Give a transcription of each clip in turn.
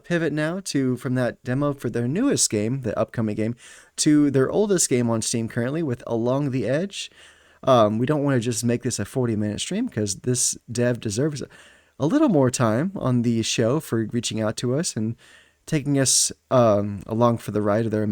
pivot now to from that demo for their newest game, the upcoming game, to their oldest game on Steam currently with Along the Edge. We don't want to just make this a 40-minute stream because this dev deserves a little more time on the show for reaching out to us and taking us along for the ride of their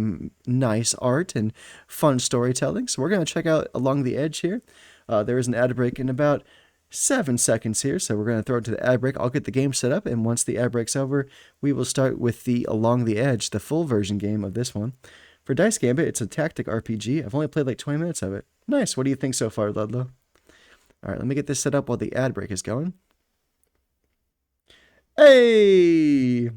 nice art and fun storytelling. So we're going to check out Along the Edge here. There is an ad break in about 7 seconds here, so we're going to throw it to the ad break. I'll get the game set up, and once the ad break's over, we will start with the Along the Edge, the full version game of this one. For Dice Gambit, it's a tactic RPG. I've only played like 20 minutes of it. Nice. What do you think so far, Ludlow? All right, let me get this set up while the ad break is going. Hey!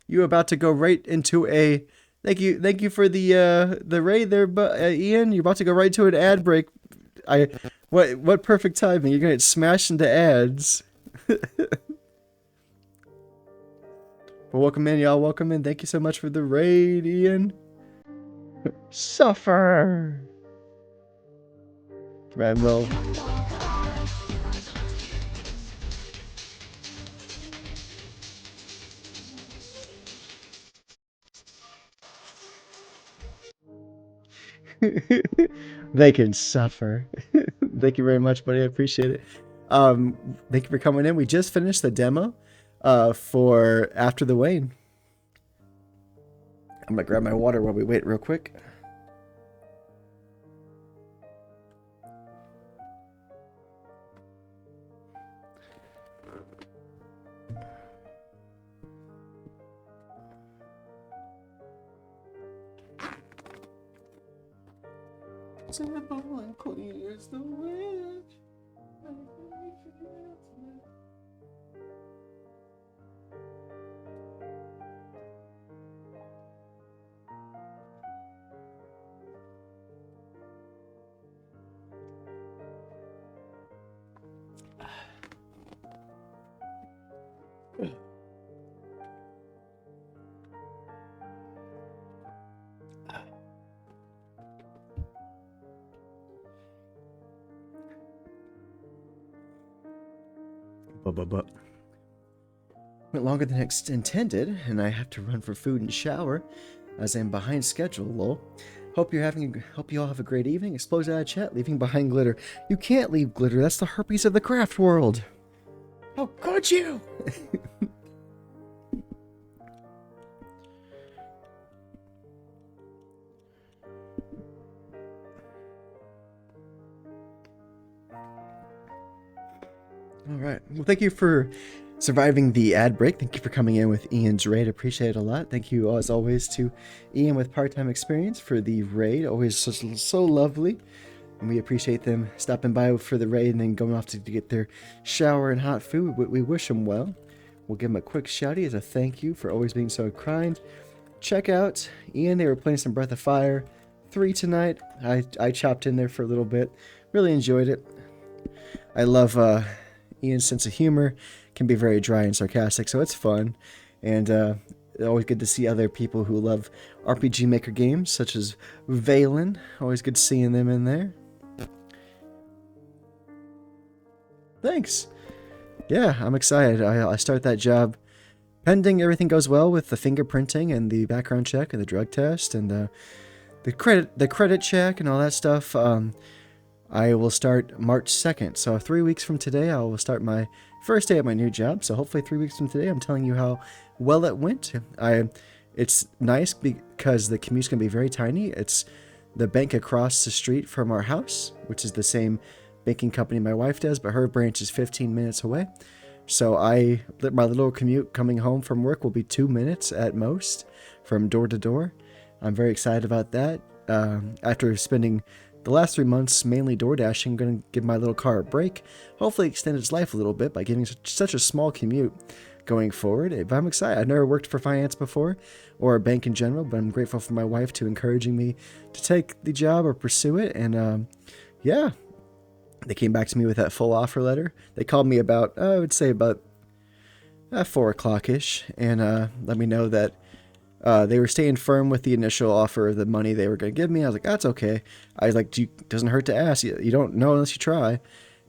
You about to go right into a... Thank you for the raid there, Ian. You're about to go right to an ad break. What perfect timing. You're gonna get smashed into ads. Well, welcome in, y'all. Welcome in. Thank you so much for the raid, Ian. Suffer. Right, well. They can suffer. Thank you very much, buddy. I appreciate it. Thank you for coming in. We just finished the demo for After the Wane. I'm gonna grab my water while we wait real quick. Simple and clear as the wind. Went longer than intended, and I have to run for food and shower, as I'm behind schedule. Lol. Hope you all have a great evening. Explodes out of chat. Leaving behind glitter. You can't leave glitter. That's the herpes of the craft world. How could you? All right. Well, thank you for surviving the ad break. Thank you for coming in with Ian's raid. Appreciate it a lot. Thank you, as always, to Ian with part-time experience for the raid. Always so lovely. And we appreciate them stopping by for the raid and then going off to get their shower and hot food. We wish them well. We'll give them a quick shouty as a thank you for always being so kind. Check out Ian. They were playing some Breath of Fire 3 tonight. I chopped in there for a little bit. Really enjoyed it. I love Ian's sense of humor. Can be very dry and sarcastic, so it's fun. And always good to see other people who love RPG Maker games, such as Valen. Always good seeing them in there. Thanks. Yeah, I'm excited. I start that job pending everything goes well with the fingerprinting and the background check and the drug test and the credit check and all that stuff. I will start March 2nd. So 3 weeks from today, I will start my first day at my new job. So hopefully 3 weeks from today, I'm telling you how well it went. It's nice because the commute's going to be very tiny. It's the bank across the street from our house, which is the same banking company my wife does, but her branch is 15 minutes away. So my little commute coming home from work will be 2 minutes at most from door to door. I'm very excited about that. After spending the last 3 months mainly door dashing, I'm going to give my little car a break, hopefully extend its life a little bit by giving such a small commute going forward. But I'm excited. I've never worked for finance before or a bank in general, but I'm grateful for my wife to encouraging me to take the job or pursue it. And yeah, they came back to me with that full offer letter. They called me about, I would say about 4 o'clock-ish and let me know that they were staying firm with the initial offer of the money they were going to give me. I was like, that's okay. I was like, doesn't hurt to ask. You don't know unless you try.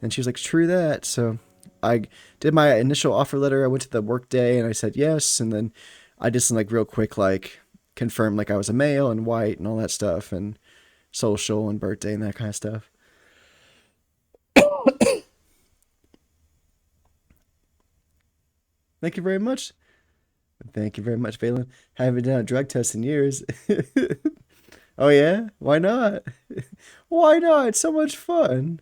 And she was like, true that. So I did my initial offer letter. I went to the work day and I said yes, and then I did some like real quick like confirm like I was a male and white and all that stuff and social and birthday and that kind of stuff. Thank you very much. Thank you very much, Valen. Haven't done a drug test in years. Oh yeah? Why not? Why not? It's so much fun.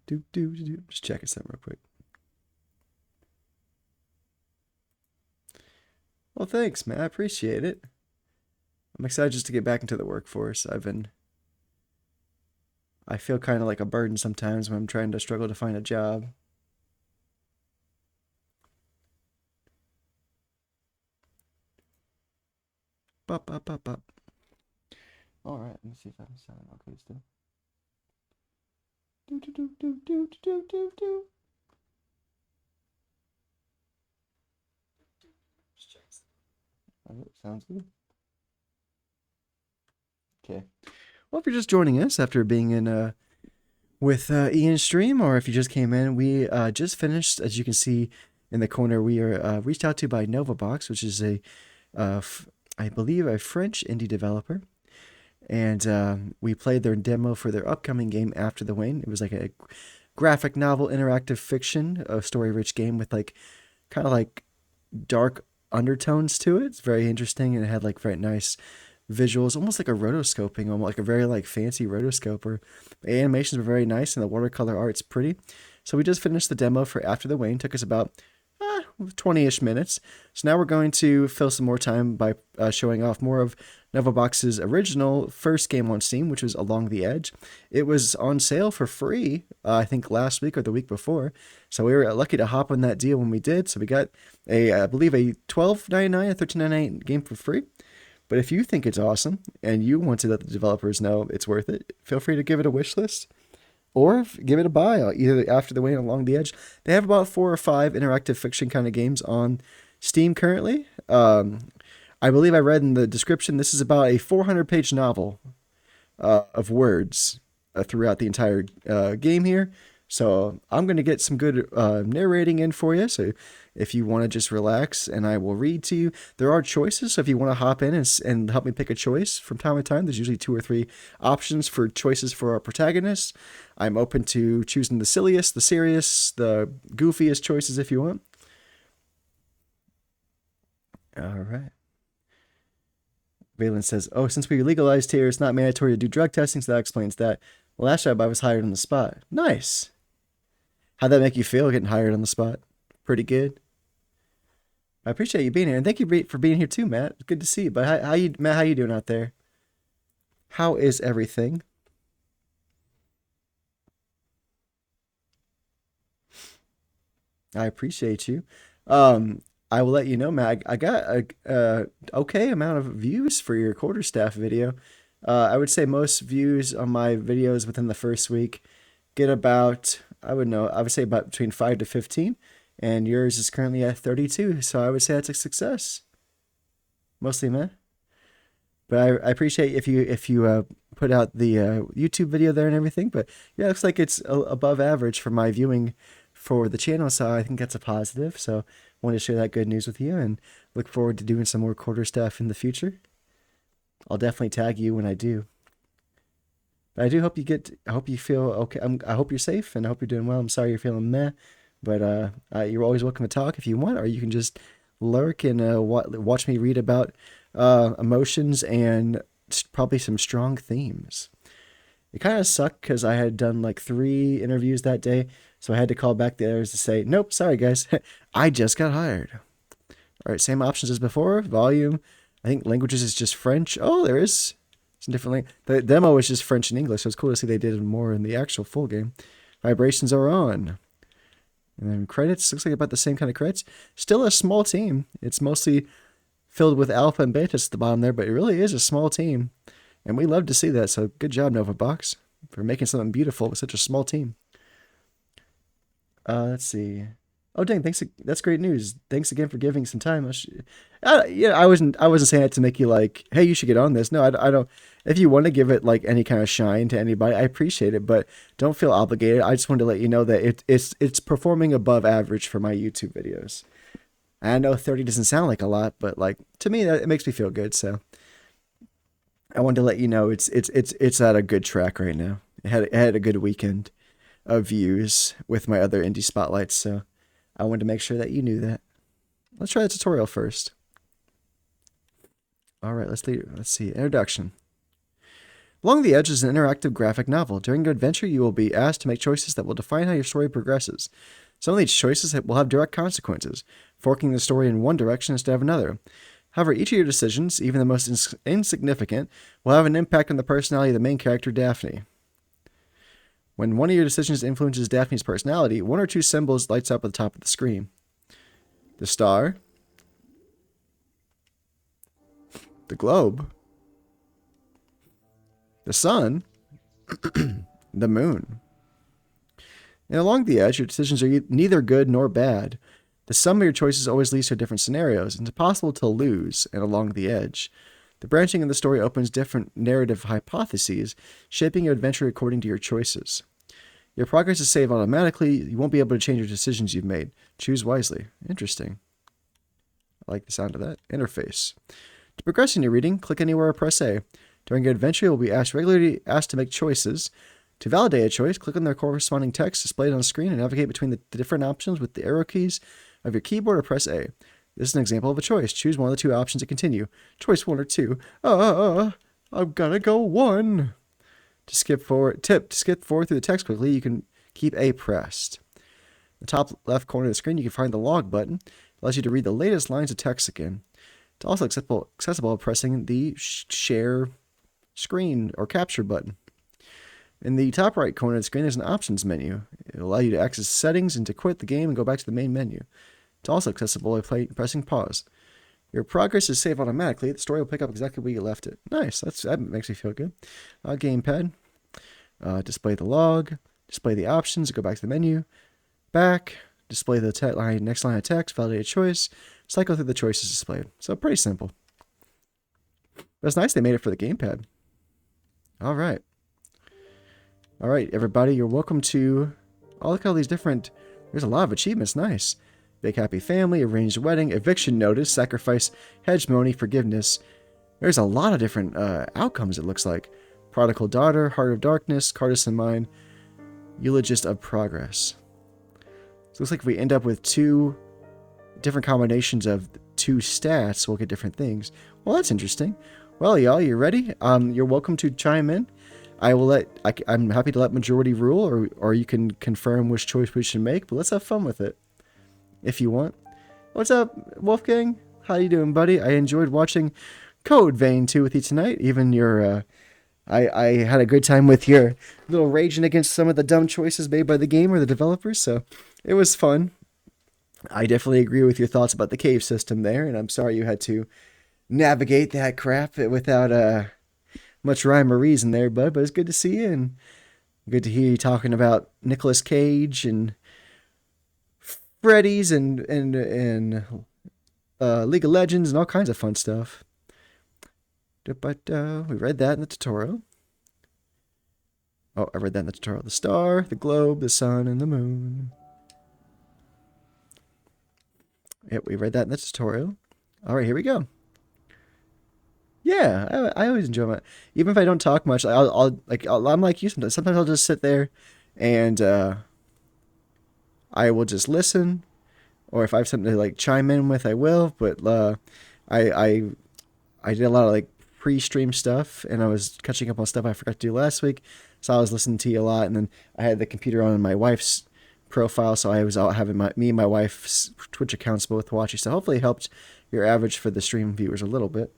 Just checking something real quick. Well, thanks, man. I appreciate it. I'm excited just to get back into the workforce. I feel kind of like a burden sometimes when I'm trying to struggle to find a job. Bop, bop, bop, bop. All right, let me see if I can sound okay still. Do, do, do, do, do, do, do, do. Just check. All right, sounds good. Okay. Well, if you're just joining us after being in with Ian's stream, or if you just came in, we just finished, as you can see in the corner, we are reached out to by Novabox, which is I believe, a French indie developer. And we played their demo for their upcoming game, After the Wane. It was like a graphic novel, interactive fiction, a story-rich game with like kind of like dark undertones to it. It's very interesting, and it had like very nice visuals, almost like a rotoscoping, almost like a very like fancy rotoscoper. The animations were very nice, and the watercolor art's pretty. So we just finished the demo for After the Wane. Took us about 20-ish minutes. So now we're going to fill some more time by showing off more of Novabox's original first game on Steam, which was Along the Edge. It was on sale for free, I think last week or the week before. So we were lucky to hop on that deal when we did. So we got I believe a $12.99 or $13.99 game for free. But if you think it's awesome and you want to let the developers know it's worth it, feel free to give it a wish list or give it a buy, either After the Wane or Along the Edge. They have about 4 or 5 interactive fiction kind of games on Steam currently. I believe I read in the description this is about a 400-page novel of words throughout the entire game here. So I'm going to get some good narrating in for you. So if you want to just relax and I will read to you, there are choices. So if you want to hop in and help me pick a choice from time to time, there's usually 2 or 3 options for choices for our protagonists. I'm open to choosing the silliest, the serious, the goofiest choices if you want. All right. Valen says, oh, since we legalized here, it's not mandatory to do drug testing, so that explains that. Well, last job I was hired on the spot. Nice. How'd that make you feel getting hired on the spot? Pretty good. I appreciate you being here, and thank you for being here too, Matt. Good to see you. But Matt? How you doing out there? How is everything? I appreciate you. I will let you know, Matt. I got a okay amount of views for your quarterstaff video. I would say most views on my videos within the first week get about, I would say about between 5 to 15, and yours is currently at 32. So I would say that's a success. Mostly, man. But I appreciate if you put out the YouTube video there and everything. But yeah, it looks like it's above average for my viewing for the channel, so I think that's a positive. So I wanted to share that good news with you, and look forward to doing some more quarter stuff in the future. I'll definitely tag you when I do. But I do hope I hope you feel okay. I hope you're safe, and I hope you're doing well. I'm sorry you're feeling meh, but you're always welcome to talk if you want, or you can just lurk and watch me read about emotions and probably some strong themes. It kind of sucked because I had done like 3 interviews that day, so I had to call back the others to say, nope, sorry guys, I just got hired. All right, same options as before. Volume, I think languages is just French. Oh, there is some different the demo is just French and English, so it's cool to see they did more in the actual full game. Vibrations are on. And then credits, looks like about the same kind of credits. Still a small team. It's mostly filled with alpha and betas at the bottom there, but it really is a small team. And we love to see that, so good job, Novabox, for making something beautiful with such a small team. Let's see. Oh dang! Thanks. That's great news. Thanks again for giving some time. Yeah, I wasn't saying it to make you like, hey, you should get on this. No, I don't. If you want to give it like any kind of shine to anybody, I appreciate it, but don't feel obligated. I just wanted to let you know that it's performing above average for my YouTube videos. And I know 30 doesn't sound like a lot, but like to me, it makes me feel good. So I wanted to let you know it's at a good track right now. It had a good weekend of views with my other indie spotlights. So I wanted to make sure that you knew that. Let's try the tutorial first. All right, let's see. Introduction. Along the Edge is an interactive graphic novel. During your adventure, you will be asked to make choices that will define how your story progresses. Some of these choices will have direct consequences, forking the story in one direction instead of another. However, each of your decisions, even the most insignificant, will have an impact on the personality of the main character, Daphne. When one of your decisions influences Daphne's personality, one or two symbols lights up at the top of the screen. The star, the globe, the sun, the moon. And along the edge, your decisions are neither good nor bad. The sum of your choices always leads to different scenarios, and it's possible to lose, and along the edge. The branching of the story opens different narrative hypotheses, shaping your adventure according to your choices. Your progress is saved automatically. You won't be able to change your decisions you've made. Choose wisely. Interesting. I like the sound of that. Interface. To progress in your reading, click anywhere or press A. During your adventure, you will be regularly asked to make choices. To validate a choice, click on the corresponding text displayed on the screen and navigate between the different options with the arrow keys of your keyboard or press A. This is an example of a choice. Choose one of the two options to continue. Choice 1 or 2. I'm gonna go 1. To skip forward through the text quickly, you can keep A pressed. In the top left corner of the screen, you can find the log button. It allows you to read the latest lines of text again. It's also accessible by pressing the share screen or capture button. In the top right corner of the screen, there's an options menu. It will allow you to access settings and to quit the game and go back to the main menu. It's also accessible by pressing pause. Your progress is saved automatically. The story will pick up exactly where you left it. Nice. That makes me feel good. Gamepad. Display the log. Display the options. Go back to the menu. Back. Display the next line of text. Validate a choice. Cycle through the choices displayed. So pretty simple. But it's nice they made it for the gamepad. All right. All right, everybody. You're welcome to... Oh, look at all these different... There's a lot of achievements. Nice. Big happy family, arranged wedding, eviction notice, sacrifice, hegemony, forgiveness. There's a lot of different outcomes, it looks like. Prodigal daughter, heart of darkness, Cardisan mind, eulogist of progress. So it looks like if we end up with 2 different combinations of 2 stats, we'll get different things. Well, that's interesting. Well, y'all, you ready? You're welcome to chime in. I'm happy to let majority rule, or you can confirm which choice we should make, but let's have fun with it. If you want. What's up, Wolfgang? How you doing, buddy? I enjoyed watching Code Vein 2 with you tonight. Even your, I had a good time with your little raging against some of the dumb choices made by the game or the developers, so it was fun. I definitely agree with your thoughts about the cave system there, and I'm sorry you had to navigate that crap without much rhyme or reason there, bud, but it's good to see you, and good to hear you talking about Nicolas Cage and Freddy's and League of Legends and all kinds of fun stuff. But we read that in the tutorial. Oh, I read that in the tutorial. The star, the globe, the sun, and the moon. Yep, we read that in the tutorial. All right, here we go. Yeah, I always enjoy it. Even if I don't talk much, I'm like you sometimes. Sometimes I'll just sit there and I will just listen, or if I have something to like chime in with, I will. But I did a lot of like pre-stream stuff, and I was catching up on stuff I forgot to do last week, so I was listening to you a lot. And then I had the computer on my wife's profile, so I was out having me and my wife's Twitch accounts both watching. So hopefully it helped your average for the stream viewers a little bit.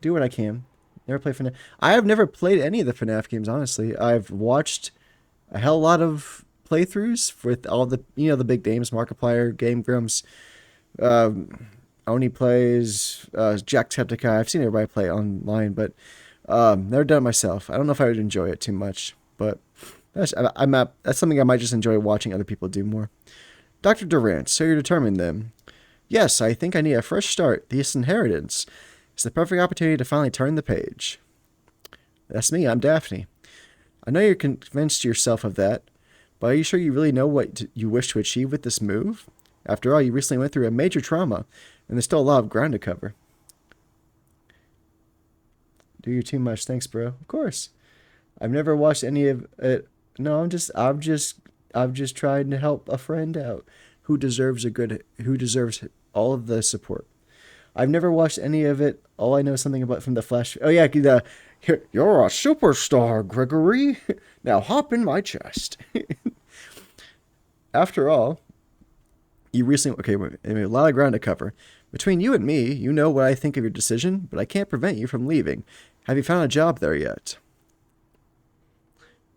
Do what I can. Never play FNAF. I have never played any of the FNAF games, honestly. I've watched a hell lot of playthroughs with all the the big names: Markiplier, Game Grumps, Oni Plays, Jacksepticeye. I've seen everybody play online, but never done it myself. I don't know if I would enjoy it too much, but That's something I might just enjoy watching other people do more. Dr. Durant, so you're determined then. Yes, I think I need a fresh start. This inheritance is the perfect opportunity to finally turn the page. That's me, I'm Daphne. I know you're convinced yourself of that, but are you sure you really know what you wish to achieve with this move? After all, you recently went through a major trauma, and there's still a lot of ground to cover. Do you too much? Thanks, bro. Of course. I've never watched any of it. No, I'm just trying to help a friend out who deserves all of the support. I've never watched any of it. All I know is something about from the Flash. Oh yeah, you're a superstar, Gregory. Now hop in my chest. After all, you recently a lot of ground to cover. Between you and me, you know what I think of your decision, but I can't prevent you from leaving. Have you found a job there yet?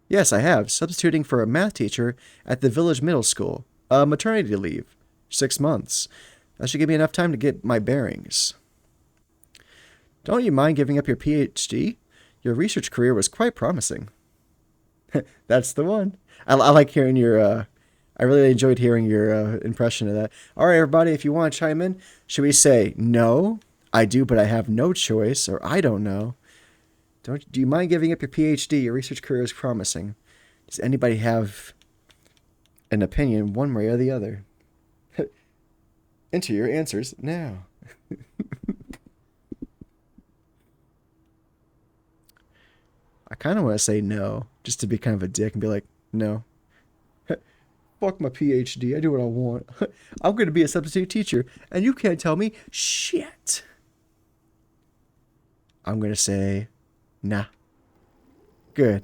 Yes, I have. Substituting for a math teacher at the village middle school. Maternity leave. 6 months. That should give me enough time to get my bearings. Don't you mind giving up your PhD? Your research career was quite promising. That's the one. I like hearing your, I really enjoyed hearing your impression of that. All right, everybody, if you want to chime in, should we say, no, I do, but I have no choice, or I don't know? Do you mind giving up your PhD? Your research career is promising. Does anybody have an opinion one way or the other? Enter your answers now. I kind of want to say no, just to be kind of a dick and be like, no. Fuck my PhD. I do what I want. I'm going to be a substitute teacher, and you can't tell me shit. I'm going to say, nah. Good.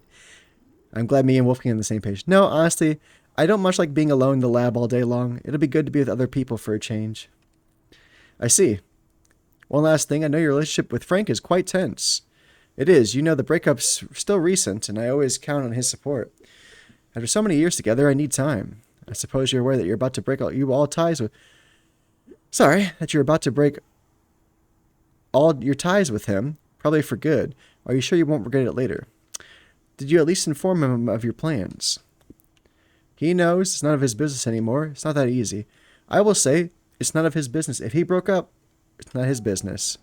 I'm glad me and Wolfgang are on the same page. No, honestly, I don't much like being alone in the lab all day long. It'll be good to be with other people for a change. I see. One last thing, I know your relationship with Frank is quite tense. It is. You know, the breakup's still recent, and I always count on his support. After so many years together, I need time. I suppose you're aware that you're about to break all ties with... Sorry, that you're about to break all your ties with him, probably for good. Are you sure you won't regret it later? Did you at least inform him of your plans? He knows it's none of his business anymore. It's not that easy. I will say, it's none of his business. If he broke up, it's not his business.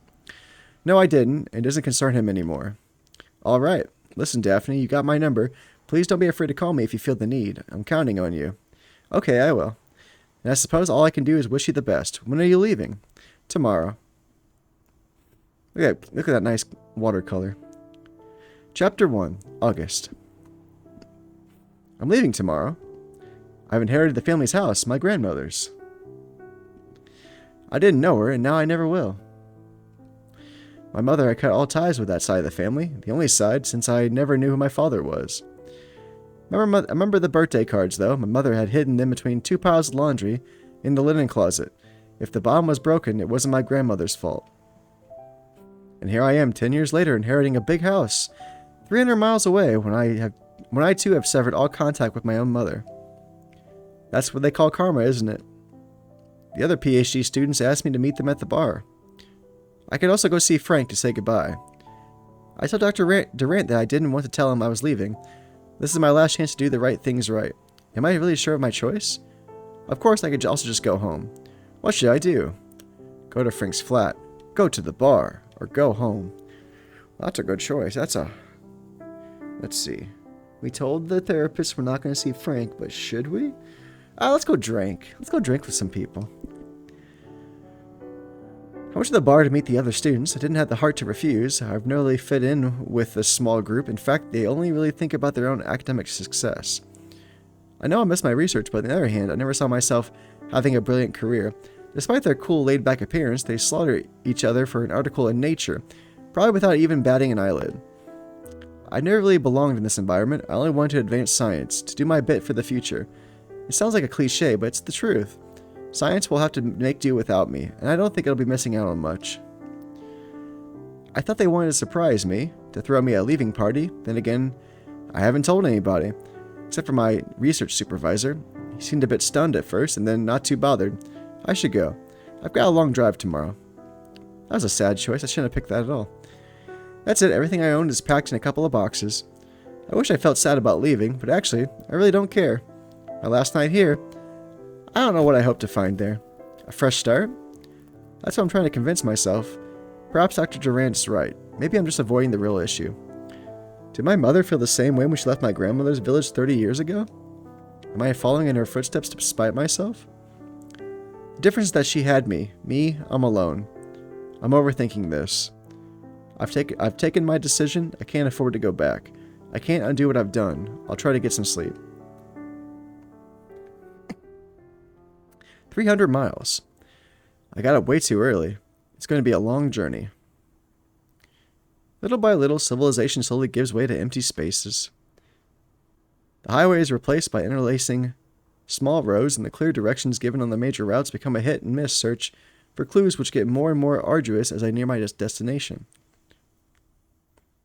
No, I didn't. It doesn't concern him anymore. All right. Listen, Daphne, you got my number. Please don't be afraid to call me if you feel the need. I'm counting on you. Okay, I will. And I suppose all I can do is wish you the best. When are you leaving? Tomorrow. Look at that nice watercolor. Chapter 1, August. I'm leaving tomorrow. I've inherited the family's house, my grandmother's. I didn't know her, and now I never will. My mother had cut all ties with that side of the family, the only side since I never knew who my father was. I remember the birthday cards, though. My mother had hidden them between 2 piles of laundry in the linen closet. If the bottom was broken, it wasn't my grandmother's fault. And here I am, 10 years later, inheriting a big house, 300 miles away, when I too have severed all contact with my own mother. That's what they call karma, isn't it? The other PhD students asked me to meet them at the bar. I could also go see Frank to say goodbye. I told Dr. Durant that I didn't want to tell him I was leaving. This is my last chance to do the right things right. Am I really sure of my choice? Of course, I could also just go home. What should I do? Go to Frank's flat, go to the bar, or go home? Well, that's a good choice. Let's see. We told the therapist we're not going to see Frank, but should we? Let's go drink. Let's go drink with some people. I went to the bar to meet the other students. I didn't have the heart to refuse. I've never really fit in with a small group. In fact, they only really think about their own academic success. I know I missed my research, but on the other hand, I never saw myself having a brilliant career. Despite their cool, laid-back appearance, they slaughter each other for an article in Nature, probably without even batting an eyelid. I never really belonged in this environment. I only wanted to advance science, to do my bit for the future. It sounds like a cliche, but it's the truth. Science will have to make do without me, and I don't think it'll be missing out on much. I thought they wanted to surprise me, to throw me a leaving party. Then again, I haven't told anybody, except for my research supervisor. He seemed a bit stunned at first, and then not too bothered. I should go. I've got a long drive tomorrow. That was a sad choice. I shouldn't have picked that at all. That's it. Everything I owned is packed in a couple of boxes. I wish I felt sad about leaving, but actually, I really don't care. My last night here, I don't know what I hope to find there. A fresh start? That's what I'm trying to convince myself. Perhaps Dr. Durant's right. Maybe I'm just avoiding the real issue. Did my mother feel the same way when she left my grandmother's village 30 years ago? Am I following in her footsteps to spite myself? The difference is that she had me. Me, I'm alone. I'm overthinking this. I've taken my decision. I can't afford to go back. I can't undo what I've done. I'll try to get some sleep. 300 miles. I got up way too early. It's going to be a long journey. Little by little, civilization slowly gives way to empty spaces. The highway is replaced by interlacing small roads, and the clear directions given on the major routes become a hit-and-miss search for clues which get more and more arduous as I near my destination.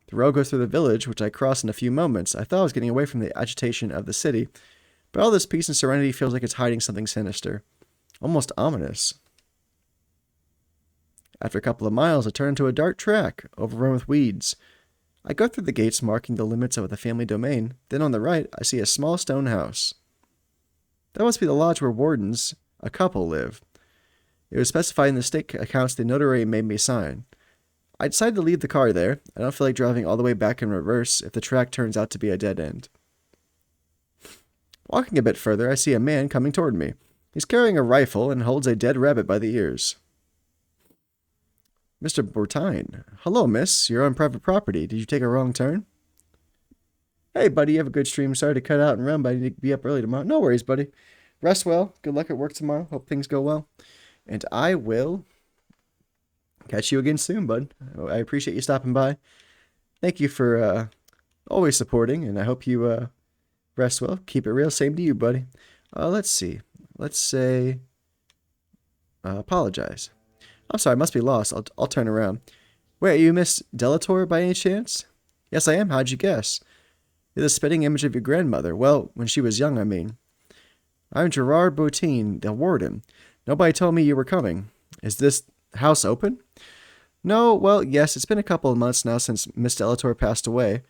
The road goes through the village, which I cross in a few moments. I thought I was getting away from the agitation of the city, but all this peace and serenity feels like it's hiding something sinister. Almost ominous. After a couple of miles, I turn into a dark track, overrun with weeds. I go through the gates marking the limits of the family domain. Then on the right, I see a small stone house. That must be the lodge where wardens, a couple, live. It was specified in the state accounts the notary made me sign. I decided to leave the car there. I don't feel like driving all the way back in reverse if the track turns out to be a dead end. Walking a bit further, I see a man coming toward me. He's carrying a rifle and holds a dead rabbit by the ears. Mr. Bourtine. Hello, miss. You're on private property. Did you take a wrong turn? Hey, buddy. You have a good stream. Sorry to cut out and run, but I need to be up early tomorrow. No worries, buddy. Rest well. Good luck at work tomorrow. Hope things go well. And I will catch you again soon, bud. I appreciate you stopping by. Thank you for always supporting, and I hope you rest well. Keep it real. Same to you, buddy. Let's see. Let's say apologize. I'm sorry, I must be lost. I'll turn around. Wait, are you Miss Delator by any chance? Yes, I am. How'd you guess? You're the spitting image of your grandmother. Well, when she was young, I mean. I'm Gerard Boutine, the warden. Nobody told me you were coming. Is this house open? No, well, yes, it's been a couple of months now since Miss Delator passed away.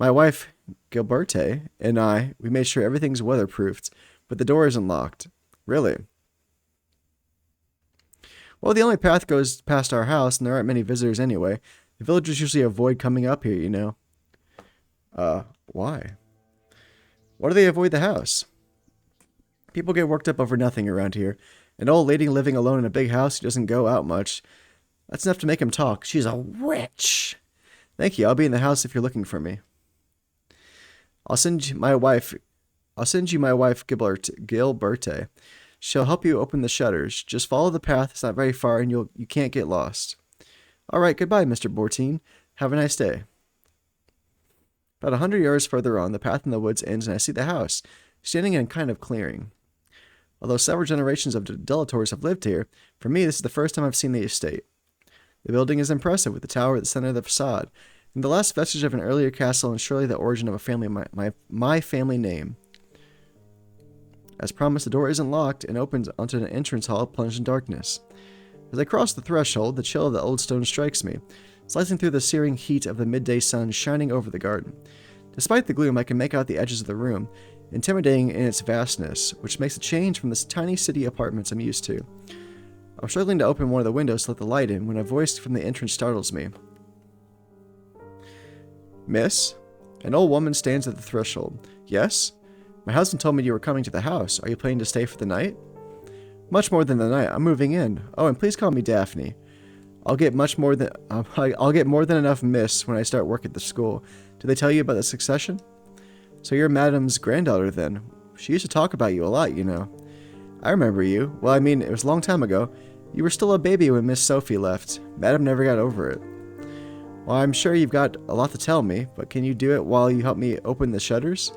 My wife, Gilberte, and we made sure everything's weatherproofed, but the door isn't locked. Really? Well, the only path goes past our house, and there aren't many visitors anyway. The villagers usually avoid coming up here, you know. Why? Why do they avoid the house? People get worked up over nothing around here. An old lady living alone in a big house who doesn't go out much. That's enough to make him talk. She's a witch. Thank you. I'll be in the house if you're looking for me. I'll send you my wife Gilberte. She'll help you open the shutters. Just follow the path. It's not very far, and you can't get lost. All right, goodbye, Mr. Bourtine. Have a nice day. About 100 yards further on, the path in the woods ends, and I see the house, standing in a kind of clearing. Although several generations of Delators have lived here, for me this is the first time I've seen the estate. The building is impressive, with the tower at the center of the facade, and the last vestige of an earlier castle, and surely the origin of a family my family name. As promised, the door isn't locked and opens onto an entrance hall plunged in darkness. As I cross the threshold, the chill of the old stone strikes me, slicing through the searing heat of the midday sun shining over the garden. Despite the gloom, I can make out the edges of the room, intimidating in its vastness, which makes a change from the tiny city apartments I'm used to. I'm struggling to open one of the windows to let the light in when a voice from the entrance startles me. Miss? An old woman stands at the threshold. Yes? My husband told me you were coming to the house. Are you planning to stay for the night? Much more than the night. I'm moving in. Oh, and please call me Daphne. I'll get more than enough miss when I start work at the school. Did they tell you about the succession? So you're Madame's granddaughter then. She used to talk about you a lot, you know. I remember you. Well, I mean, it was a long time ago. You were still a baby when Miss Sophie left. Madame never got over it. Well, I'm sure you've got a lot to tell me, but can you do it while you help me open the shutters?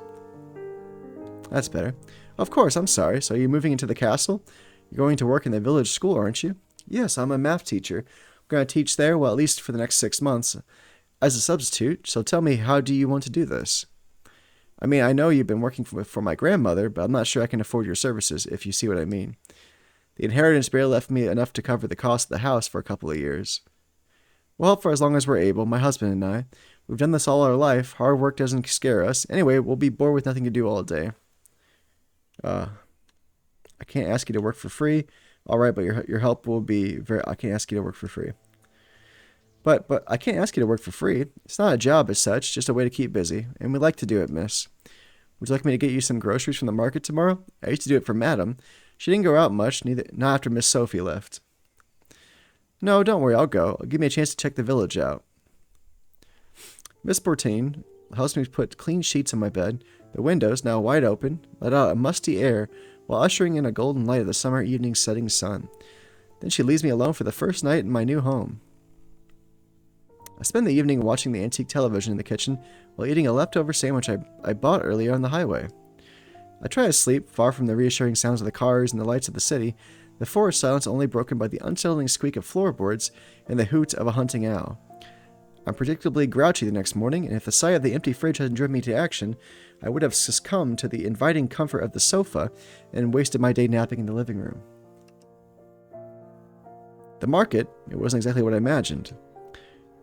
That's better. Of course, I'm sorry. So are you moving into the castle? You're going to work in the village school, aren't you? Yes, I'm a math teacher. I'm going to teach there, well, at least for the next 6 months, as a substitute. So tell me, how do you want to do this? I mean, I know you've been working for my grandmother, but I'm not sure I can afford your services, if you see what I mean. The inheritance barely left me enough to cover the cost of the house for a couple of years. We'll help for as long as we're able, my husband and I. We've done this all our life. Hard work doesn't scare us. Anyway, we'll be bored with nothing to do all day. I can't ask you to work for free. All right, but your help will be very... I can't ask you to work for free. But I can't ask you to work for free. It's not a job as such, just a way to keep busy. And we like to do it, miss. Would you like me to get you some groceries from the market tomorrow? I used to do it for Madam. She didn't go out much, not after Miss Sophie left. No, don't worry, I'll go. Give me a chance to check the village out. Miss Bourtine helps me put clean sheets on my bed. The windows, now wide open, let out a musty air while ushering in a golden light of the summer evening's setting sun. Then she leaves me alone for the first night in my new home. I spend the evening watching the antique television in the kitchen while eating a leftover sandwich I bought earlier on the highway. I try to sleep, far from the reassuring sounds of the cars and the lights of the city, the forest silence only broken by the unsettling squeak of floorboards and the hoot of a hunting owl. I'm predictably grouchy the next morning, and if the sight of the empty fridge hadn't driven me to action, I would have succumbed to the inviting comfort of the sofa and wasted my day napping in the living room. The market, it wasn't exactly what I imagined.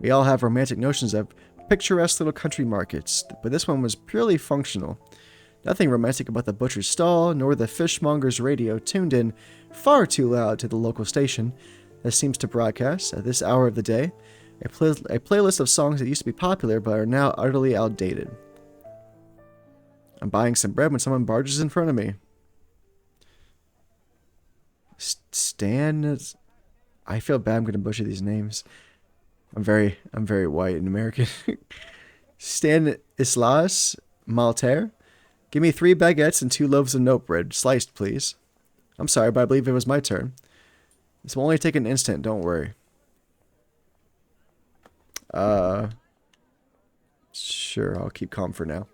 We all have romantic notions of picturesque little country markets, but this one was purely functional. Nothing romantic about the butcher's stall, nor the fishmonger's radio tuned in far too loud to the local station that seems to broadcast, at this hour of the day, a playlist of songs that used to be popular but are now utterly outdated. I'm buying some bread when someone barges in front of me. Stan... I feel bad I'm going to butcher these names. I'm very white and American. Stanislas Maltaire. Give me 3 baguettes and 2 loaves of note bread, sliced, please. I'm sorry, but I believe it was my turn. This will only take an instant, don't worry. Sure, I'll keep calm for now.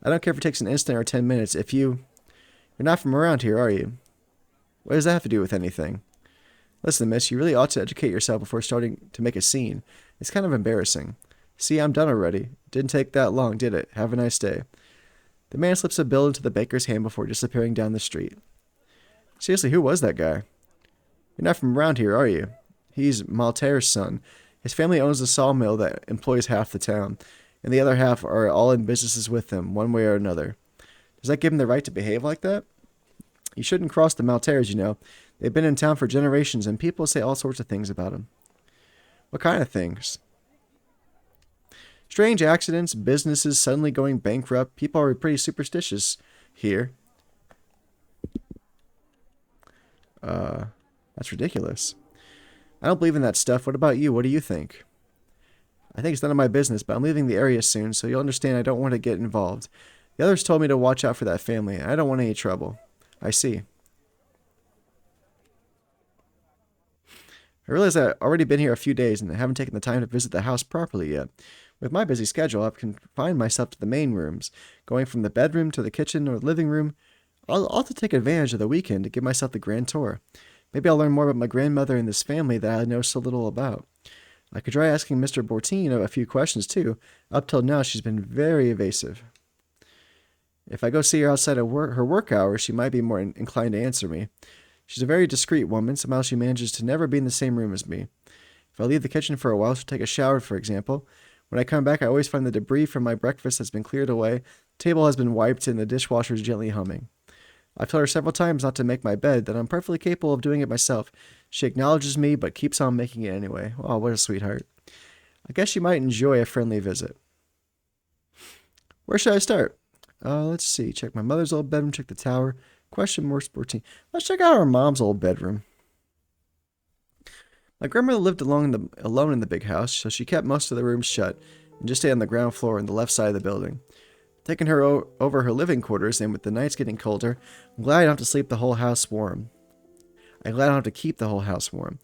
I don't care if it takes an instant or 10 minutes. You're not from around here, are you? What does that have to do with anything? Listen, miss, you really ought to educate yourself before starting to make a scene. It's kind of embarrassing. See, I'm done already. Didn't take that long, did it? Have a nice day. The man slips a bill into the baker's hand before disappearing down the street. Seriously, who was that guy? You're not from around here, are you? He's Maltaire's son. His family owns a sawmill that employs half the town, and the other half are all in businesses with him, one way or another. Does that give him the right to behave like that? You shouldn't cross the Maltaires, you know. They've been in town for generations, and people say all sorts of things about him. What kind of things? Strange accidents, businesses suddenly going bankrupt. People are pretty superstitious here. That's ridiculous. I don't believe in that stuff. What about you? What do you think? I think it's none of my business, but I'm leaving the area soon, so you'll understand I don't want to get involved. The others told me to watch out for that family, and I don't want any trouble. I see. I realize I've already been here a few days, and I haven't taken the time to visit the house properly yet. With my busy schedule, I've confined myself to the main rooms, going from the bedroom to the kitchen or the living room. I'll have to take advantage of the weekend to give myself the grand tour. Maybe I'll learn more about my grandmother and this family that I know so little about. I could try asking Mr. Bourtine a few questions, too. Up till now, she's been very evasive. If I go see her outside of her work hours, she might be more inclined to answer me. She's a very discreet woman. Somehow she manages to never be in the same room as me. If I leave the kitchen for a while, she'll take a shower, for example. When I come back, I always find the debris from my breakfast has been cleared away, the table has been wiped, and the dishwasher is gently humming. I've told her several times not to make my bed, that I'm perfectly capable of doing it myself. She acknowledges me, but keeps on making it anyway. Oh, what a sweetheart. I guess she might enjoy a friendly visit. Where should I start? Let's see. Check my mother's old bedroom, check the tower. Question more sporting. Let's check out our mom's old bedroom. My grandmother lived alone in the big house, so she kept most of the rooms shut and just stayed on the ground floor on the left side of the building. Taking her over her living quarters, and with the nights getting colder, I'm glad I don't have to sleep the whole house warm. I'm glad I don't have to keep the whole house warm.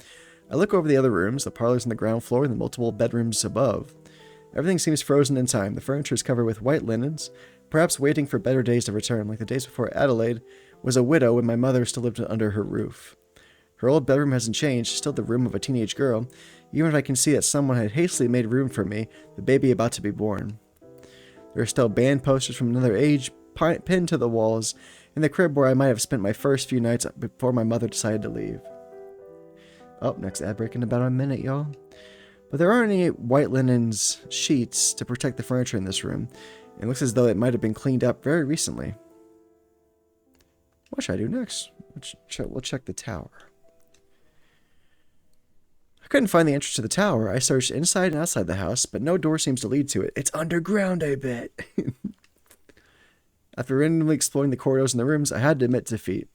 I look over the other rooms, the parlors on the ground floor, and the multiple bedrooms above. Everything seems frozen in time. The furniture is covered with white linens, perhaps waiting for better days to return, like the days before Adelaide was a widow when my mother still lived under her roof. Her old bedroom hasn't changed, still the room of a teenage girl, even if I can see that someone had hastily made room for me, the baby about to be born. There are still band posters from another age pinned to the walls in the crib where I might have spent my first few nights before my mother decided to leave. Oh, next ad break in about a minute, y'all. But there aren't any white linens sheets to protect the furniture in this room. It looks as though it might have been cleaned up very recently. What should I do next? We'll check the tower. I couldn't find the entrance to the tower. I searched inside and outside the house, but no door seems to lead to it. It's underground, I bet. After randomly exploring the corridors and the rooms, I had to admit defeat.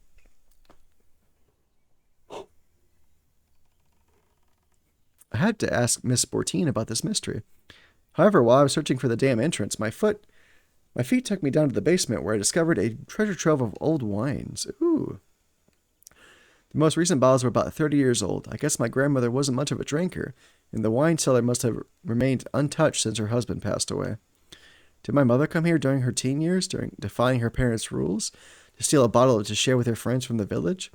I had to ask Miss Sportine about this mystery. However, while I was searching for the damn entrance, my feet took me down to the basement where I discovered a treasure trove of old wines. Ooh. The most recent bottles were about 30 years old. I guess my grandmother wasn't much of a drinker, and the wine cellar must have remained untouched since her husband passed away. Did my mother come here during her teen years, during defying her parents' rules, to steal a bottle to share with her friends from the village?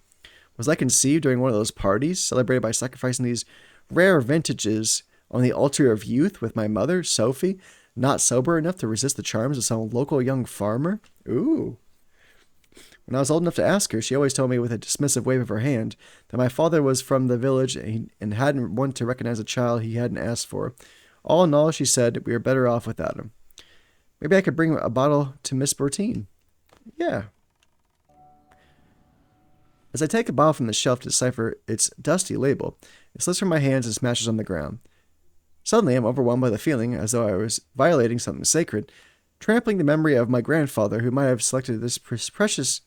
Was I conceived during one of those parties, celebrated by sacrificing these rare vintages on the altar of youth with my mother, Sophie, not sober enough to resist the charms of some local young farmer? Ooh. When I was old enough to ask her, she always told me with a dismissive wave of her hand that my father was from the village and hadn't wanted to recognize a child he hadn't asked for. All in all, she said, we were better off without him. Maybe I could bring a bottle to Miss Bertine. Yeah. As I take a bottle from the shelf to decipher its dusty label, it slips from my hands and smashes on the ground. Suddenly, I'm overwhelmed by the feeling, as though I was violating something sacred, trampling the memory of my grandfather who might have selected this precise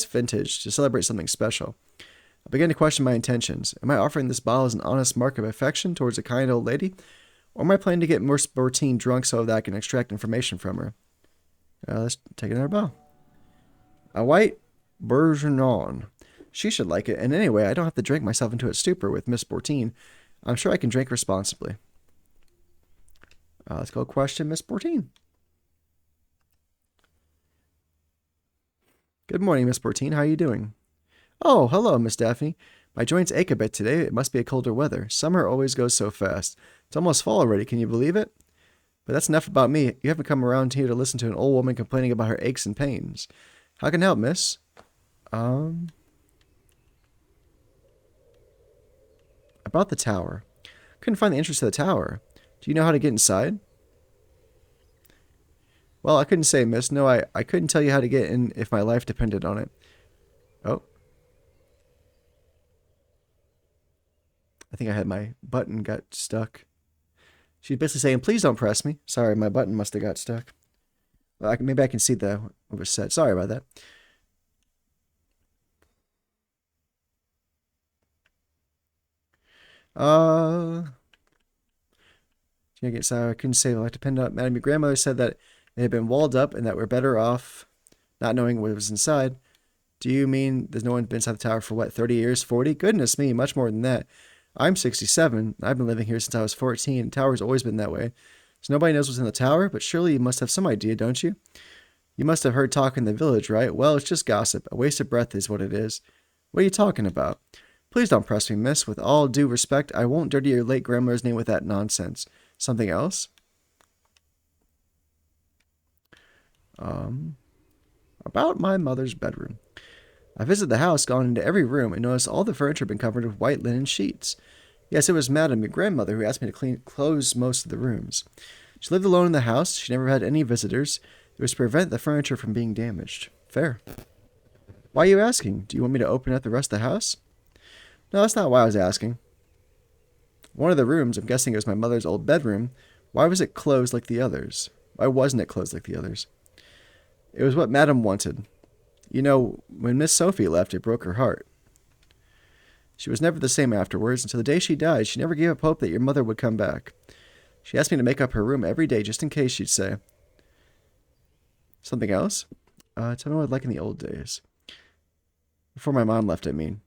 vintage to celebrate something special. I began to question my intentions. Am I offering this bottle as an honest mark of affection towards a kind old lady? Or am I planning to get Miss Bertine drunk so that I can extract information from her? Let's take another bottle. A white Bourgogne. She should like it, and anyway, I don't have to drink myself into a stupor with Miss Bertine. I'm sure I can drink responsibly. Let's go question Miss Bertine. Good morning, Miss Bertine. How are you doing? Oh, hello, Miss Daphne. My joints ache a bit today. It must be a colder weather. Summer always goes so fast. It's almost fall already. Can you believe it? But that's enough about me. You haven't come around here to listen to an old woman complaining about her aches and pains. How can I help, miss? About the tower. Couldn't find the entrance to the tower. Do you know how to get inside? Well, I couldn't say, miss. No, I couldn't tell you how to get in if my life depended on it. Oh. I think I had my button got stuck. She's basically saying, please don't press me. Sorry, my button must have got stuck. Well, maybe I can see what was said. Sorry about that. I couldn't say what I depend on. Madam, your grandmother said that it had been walled up and that we're better off not knowing what was inside. Do you mean there's no one been inside the tower for what, 30 years, 40? Goodness me, much more than that. I'm 67. I've been living here since I was 14. The tower's always been that way. So nobody knows what's in the tower, but surely you must have some idea, don't you? You must have heard talk in the village, right? Well, it's just gossip. A waste of breath is what it is. What are you talking about? Please don't press me, miss. With all due respect, I won't dirty your late grandmother's name with that nonsense. Something else? About my mother's bedroom. I visited the house, gone into every room, and noticed all the furniture had been covered with white linen sheets. Yes, it was Madam, your grandmother, who asked me to close most of the rooms. She lived alone in the house. She never had any visitors. It was to prevent the furniture from being damaged. Fair. Why are you asking? Do you want me to open up the rest of the house? No, that's not why I was asking. One of the rooms, I'm guessing it was my mother's old bedroom, why was it closed like the others? Why wasn't it closed like the others? It was what Madam wanted. You know, when Miss Sophie left, it broke her heart. She was never the same afterwards. Until the day she died, she never gave up hope that your mother would come back. She asked me to make up her room every day, just in case, she'd say. Something else? Tell me what I'd like in the old days. Before my mom left, I mean.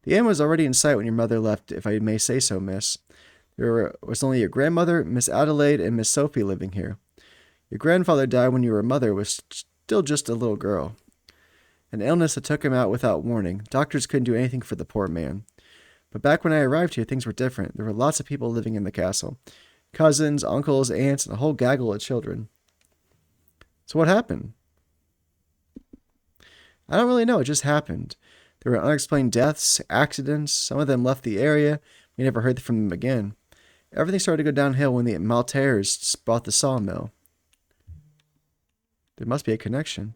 The end was already in sight when your mother left, if I may say so, miss. There was only your grandmother, Miss Adelaide, and Miss Sophie living here. Your grandfather died when your mother was still just a little girl. An illness that took him out without warning. Doctors couldn't do anything for the poor man. But back when I arrived here, things were different. There were lots of people living in the castle. Cousins, uncles, aunts, and a whole gaggle of children. So what happened? I don't really know. It just happened. There were unexplained deaths, accidents. Some of them left the area. We never heard from them again. Everything started to go downhill when the Maltairs bought the sawmill. There must be a connection.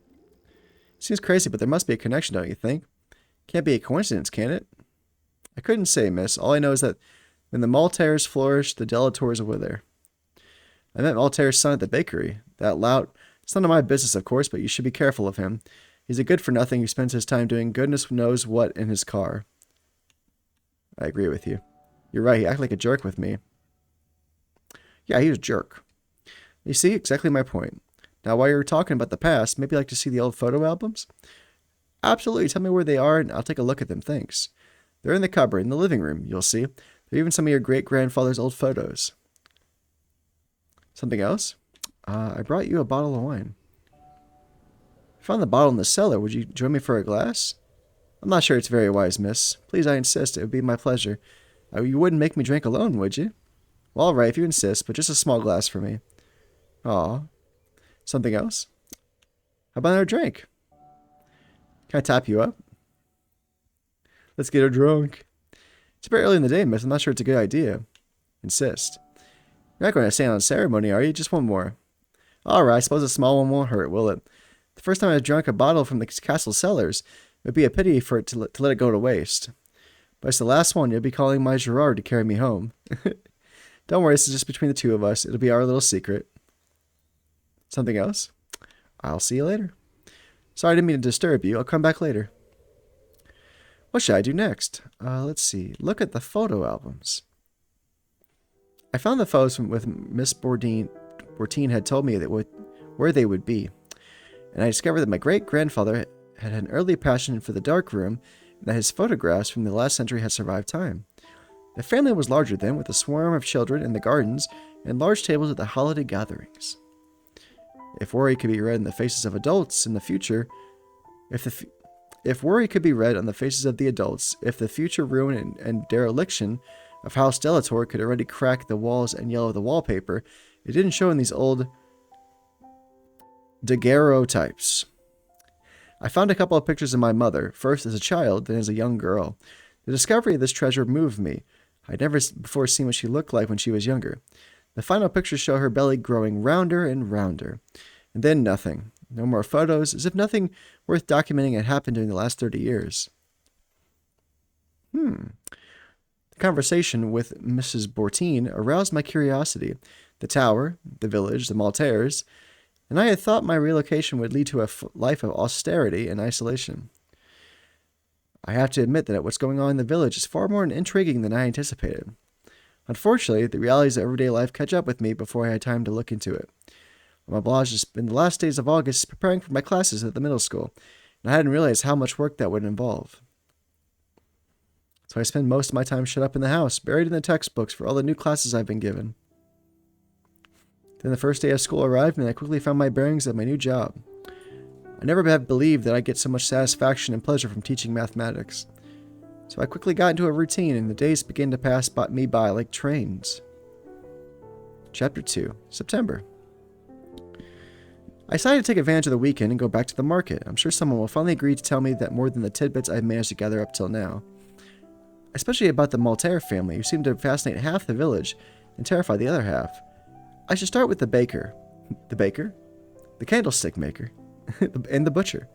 Seems crazy, but there must be a connection, don't you think? Can't be a coincidence, can it? I couldn't say, miss. All I know is that when the Maltairs flourished, the Delators were there. I met Maltair's son at the bakery. That lout. It's none of my business, of course, but you should be careful of him. He's a good-for-nothing who spends his time doing goodness knows what in his car. I agree with you. You're right, he acted like a jerk with me. Yeah, he was a jerk. You see, exactly my point. Now, while you're talking about the past, maybe you'd like to see the old photo albums? Absolutely, tell me where they are, and I'll take a look at them, thanks. They're in the cupboard, in the living room, you'll see. They're even some of your great-grandfather's old photos. Something else? I brought you a bottle of wine. I found the bottle in the cellar. Would you join me for a glass? I'm not sure it's very wise, miss. Please, I insist. It would be my pleasure. You wouldn't make me drink alone, would you? Well, all right, if you insist, but just a small glass for me. Aw. Something else? How about another drink? Can I tap you up? Let's get her drunk. It's very early in the day, miss. I'm not sure it's a good idea. Insist. You're not going to stand on ceremony, are you? Just one more. All right, I suppose a small one won't hurt, will it? The first time I drank a bottle from the castle cellars, it would be a pity for it to let it go to waste. But it's the last one. You'll be calling my Gerard to carry me home. Don't worry, this is just between the two of us. It'll be our little secret. Something else? I'll see you later. Sorry, I didn't mean to disturb you. I'll come back later. What should I do next? Let's see. Look at the photo albums. I found the photos with Miss Bourdain had told me that where they would be. And I discovered that my great-grandfather had an early passion for the dark room and that his photographs from the last century had survived time. The family was larger then, with a swarm of children in the gardens and large tables at the holiday gatherings. If worry could be read in the faces of adults in the future, if worry could be read on the faces of the adults, if the future ruin and dereliction of House Delator could already crack the walls and yellow the wallpaper, it didn't show in these old daguerreotypes. I found a couple of pictures of my mother, first as a child, then as a young girl. The discovery of this treasure moved me. I'd never before seen what she looked like when she was younger. The final pictures show her belly growing rounder and rounder. And then nothing. No more photos, as if nothing worth documenting had happened during the last 30 years. The conversation with Mrs. Bourdain aroused my curiosity. The tower, the village, the Maltairs, and I had thought my relocation would lead to a life of austerity and isolation. I have to admit that what's going on in the village is far more intriguing than I anticipated. Unfortunately, the realities of everyday life catch up with me before I had time to look into it. My blog has been the last days of August preparing for my classes at the middle school, and I hadn't realized how much work that would involve. So I spend most of my time shut up in the house, buried in the textbooks for all the new classes I've been given. Then the first day of school arrived, and I quickly found my bearings at my new job. I never have believed that I'd get so much satisfaction and pleasure from teaching mathematics. So I quickly got into a routine, and the days began to pass me by like trains. Chapter 2, September. I decided to take advantage of the weekend and go back to the market. I'm sure someone will finally agree to tell me that more than the tidbits I've managed to gather up till now. Especially about the Maltair family, who seem to fascinate half the village and terrify the other half. I should start with the baker. The baker? The candlestick maker. And the butcher.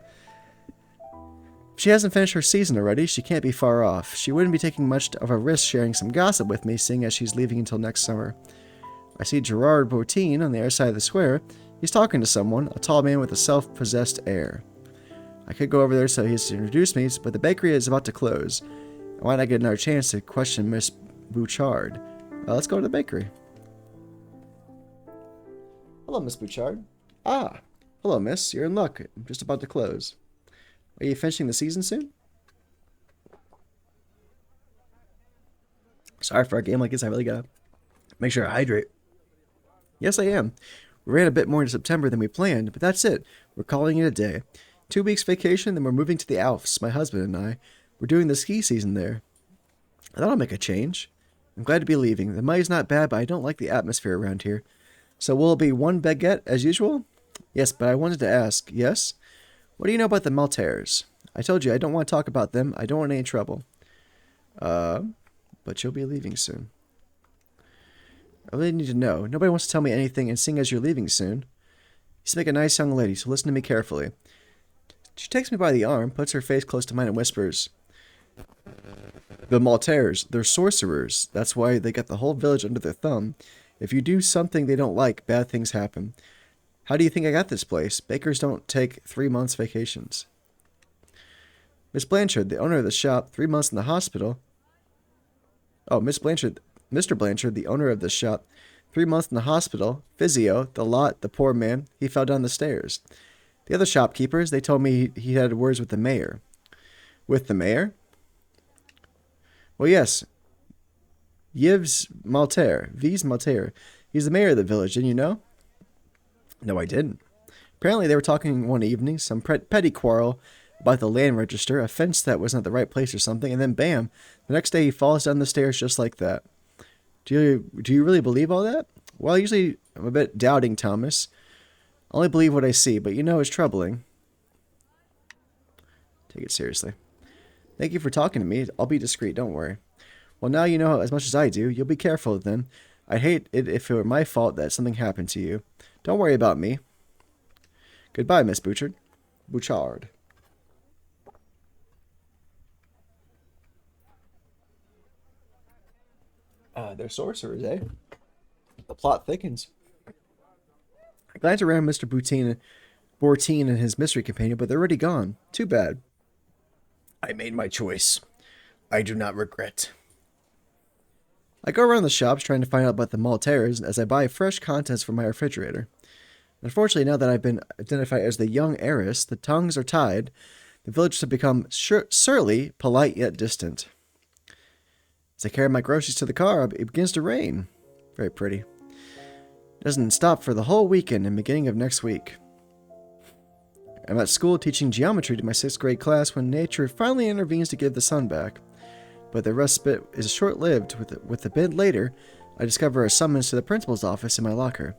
If she hasn't finished her season already, she can't be far off. She wouldn't be taking much of a risk sharing some gossip with me, seeing as she's leaving until next summer. I see Gerard Bourdain on the other side of the square. He's talking to someone, a tall man with a self-possessed air. I could go over there so he has to introduce me, but the bakery is about to close. Why not get another chance to question Miss Bouchard? Let's go to the bakery. Hello, Miss Bouchard. Ah, hello, miss. You're in luck. I'm just about to close. Are you finishing the season soon? Sorry, for a game like this, I really gotta make sure I hydrate. Yes, I am. We ran a bit more into September than we planned, but that's it. We're calling it a day. 2 weeks vacation, then we're moving to the Alps, my husband and I. We're doing the ski season there. That'll make a change. I'm glad to be leaving. The money's not bad, but I don't like the atmosphere around here. So will it be one baguette as usual? Yes, but I wanted to ask. Yes? What do you know about the Maltairs? I told you I don't want to talk about them. I don't want any trouble. But you'll be leaving soon. I really need to know. Nobody wants to tell me anything, and seeing as you're leaving soon. You seem like a nice young lady, so listen to me carefully. She takes me by the arm, puts her face close to mine, and whispers, "The Maltaires, they're sorcerers. That's why they got the whole village under their thumb. If you do something they don't like, bad things happen. How do you think I got this place? Bakers don't take 3 months vacations." Miss Blanchard, the owner of the shop, 3 months in the hospital. Oh, Miss Blanchard, Mr. Blanchard, the owner of the shop, 3 months in the hospital. Physio, the lot, the poor man, he fell down the stairs. The other shopkeepers, they told me he had words with the mayor. With the mayor? Well, yes. Yves Maltaire. He's the mayor of the village, didn't you know? No, I didn't. Apparently they were talking one evening, some petty quarrel about the land register, a fence that wasn't at the right place or something, and then bam, the next day he falls down the stairs just like that. Do you really believe all that? Well, usually I'm a bit doubting, Thomas. I only believe what I see, but you know it's troubling. Take it seriously. Thank you for talking to me. I'll be discreet, don't worry. Well, now you know as much as I do. You'll be careful then. I'd hate it if it were my fault that something happened to you. Don't worry about me. Goodbye, Miss Bouchard. Bouchard. They're sorcerers, eh? The plot thickens. I glanced around Mr. Bortine and his mystery companion, but they're already gone. Too bad. I made my choice. I do not regret. I go around the shops trying to find out about the Maltaires as I buy fresh contents from my refrigerator. Unfortunately, now that I've been identified as the young heiress, the tongues are tied. The villagers have become surly, polite yet distant. As I carry my groceries to the car, it begins to rain. Very pretty. It doesn't stop for the whole weekend and beginning of next week. I'm at school teaching geometry to my 6th grade class when nature finally intervenes to give the sun back. But the respite is short-lived. With a bit later, I discover a summons to the principal's office in my locker.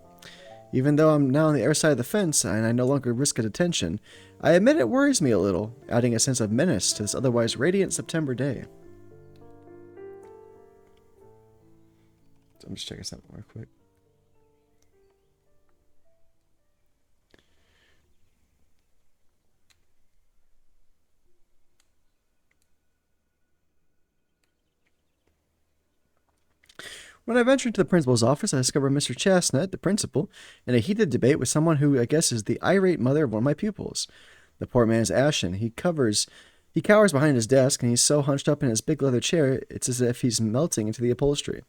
Even though I'm now on the other side of the fence and I no longer risk a detention, I admit it worries me a little, adding a sense of menace to this otherwise radiant September day. I'm just checking something real quick. When I venture into the principal's office, I discover Mr. Chestnut, the principal, in a heated debate with someone who I guess is the irate mother of one of my pupils. The poor man is ashen. He cowers behind his desk, and he's so hunched up in his big leather chair, it's as if he's melting into the upholstery.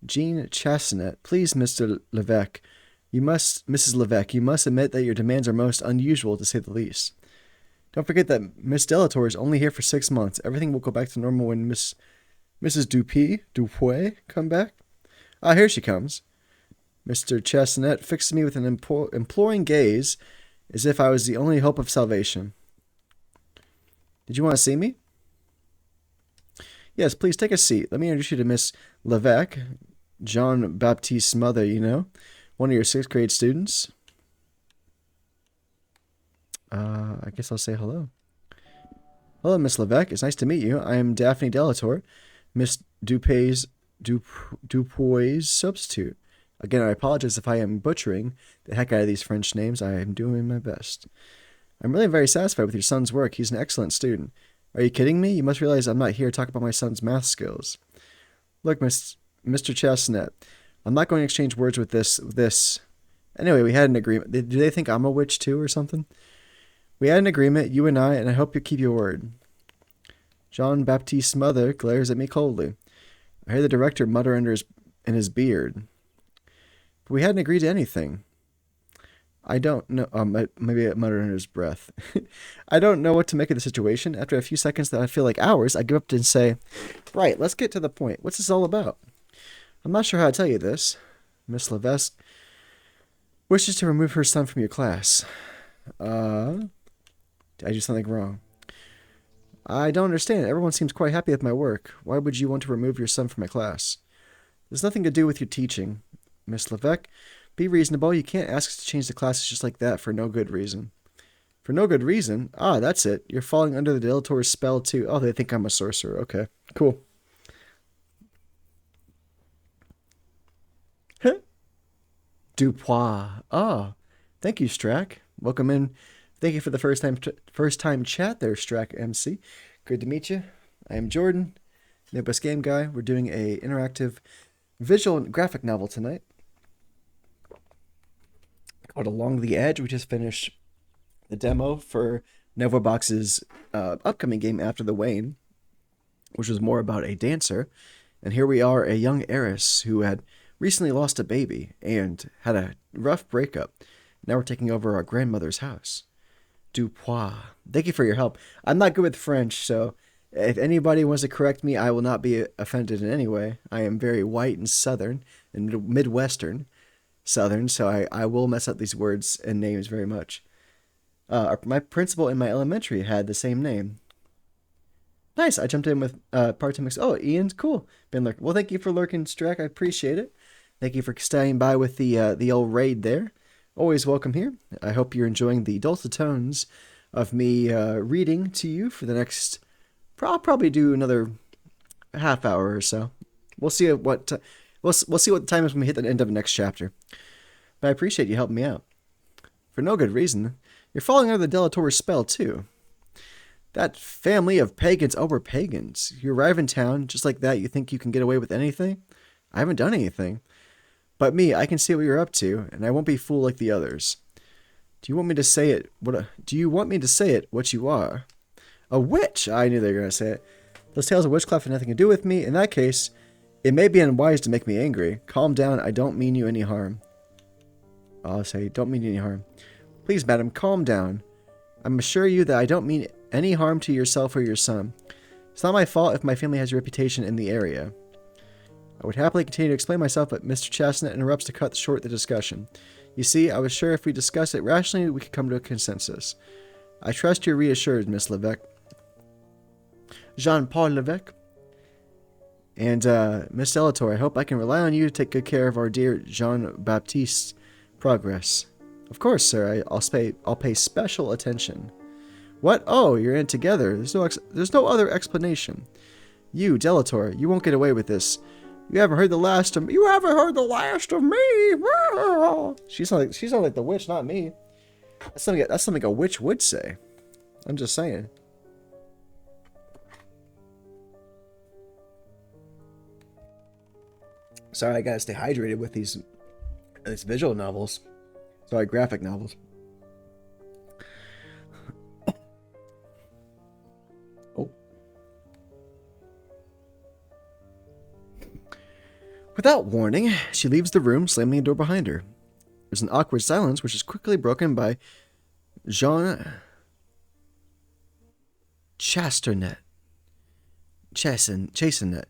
Jean Chestnut, please, Mrs. Levesque, you must admit that your demands are most unusual, to say the least. Don't forget that Miss Delator is only here for 6 months. Everything will go back to normal when Mrs. Dupuy come back. Ah, here she comes. Mr. Chestnut fixed me with an imploring gaze, as if I was the only hope of salvation. Did you want to see me? Yes, please take a seat. Let me introduce you to Miss Levesque, Jean Baptiste's mother, you know, one of your 6th grade students. I guess I'll say hello. Hello, Miss Levesque. It's nice to meet you. I am Daphne Delator, Miss Dupuy's substitute. Again, I apologize if I am butchering the heck out of these French names. I am doing my best. I'm really very satisfied with your son's work. He's an excellent student. Are you kidding me? You must realize I'm not here to talk about my son's math skills. Look, Mr. Chestnut, I'm not going to exchange words with this. Anyway, we had an agreement. Do they think I'm a witch too or something? We had an agreement, you and I hope you keep your word. Jean Baptiste's mother glares at me coldly. I hear the director mutter in his beard. But we hadn't agreed to anything. I don't know. Maybe I muttered under his breath. I don't know what to make of the situation. After a few seconds that I feel like hours, I give up and say, right, let's get to the point. What's this all about? I'm not sure how to tell you this. Miss Levesque wishes to remove her son from your class. Did I do something wrong? I don't understand. Everyone seems quite happy with my work. Why would you want to remove your son from my class? There's nothing to do with your teaching. Miss Levesque, be reasonable. You can't ask us to change the classes just like that for no good reason. For no good reason. Ah, that's it. You're falling under the Delator's spell too. Oh, they think I'm a sorcerer. Okay, cool. Dupois. Ah, thank you, Strack. Welcome in. Thank you for the first time chat there, Strack MC. Good to meet you. I am Jordan, Nibus Game Guy. We're doing a interactive visual and graphic novel tonight called Along the Edge. We just finished the demo for Novobox's upcoming game After the Wane, which was more about a dancer. And here we are, a young heiress who had recently lost a baby and had a rough breakup. Now we're taking over our grandmother's house. Dupois. Thank you for your help. I'm not good with French, so if anybody wants to correct me, I will not be offended in any way. I am very white and southern and midwestern southern, so I will mess up these words and names very much. My principal in my elementary had the same name. Nice. I jumped in with part-time. Oh, Ian's cool. Been lurking. Well, thank you for lurking, Strack. I appreciate it. Thank you for staying by with the old raid there. Always welcome here. I hope you're enjoying the dulcet tones of me reading to you for the next. I'll probably do another half hour or so. We'll see what we'll see what the time is when we hit the end of the next chapter. But I appreciate you helping me out. For no good reason. You're falling under the Delator's spell too. That family of pagans. Oh, we're pagans. You arrive in town just like that. You think you can get away with anything? I haven't done anything. But me, I can see what you're up to, and I won't be fooled like the others. Do you want me to say it? Do you want me to say it? What you are? A witch. I knew they were gonna say it. Those tales of witchcraft have nothing to do with me. In that case, it may be unwise to make me angry. Calm down. I don't mean you any harm. I'll say, don't mean you any harm. Please, madam, calm down. I'm assure you that I don't mean any harm to yourself or your son. It's not my fault if my family has a reputation in the area. I would happily continue to explain myself, but Mr. Chestnut interrupts to cut short the discussion. You see, I was sure if we discussed it rationally, we could come to a consensus. I trust you're reassured, Miss Levesque. Jean-Paul Levesque. And, Miss Delator, I hope I can rely on you to take good care of our dear Jean-Baptiste's progress. Of course, sir. I'll pay special attention. What? Oh, you're in together. There's no other explanation. You, Delator, you won't get away with this. You haven't heard the last of me. You haven't heard the last of me. She's not like the witch, not me. That's something a witch would say. I'm just saying. Sorry, I gotta stay hydrated with these visual novels. Sorry, graphic novels. Oh. Without warning, she leaves the room, slamming the door behind her. There's an awkward silence, which is quickly broken by Jean Chastenet. Chastenet.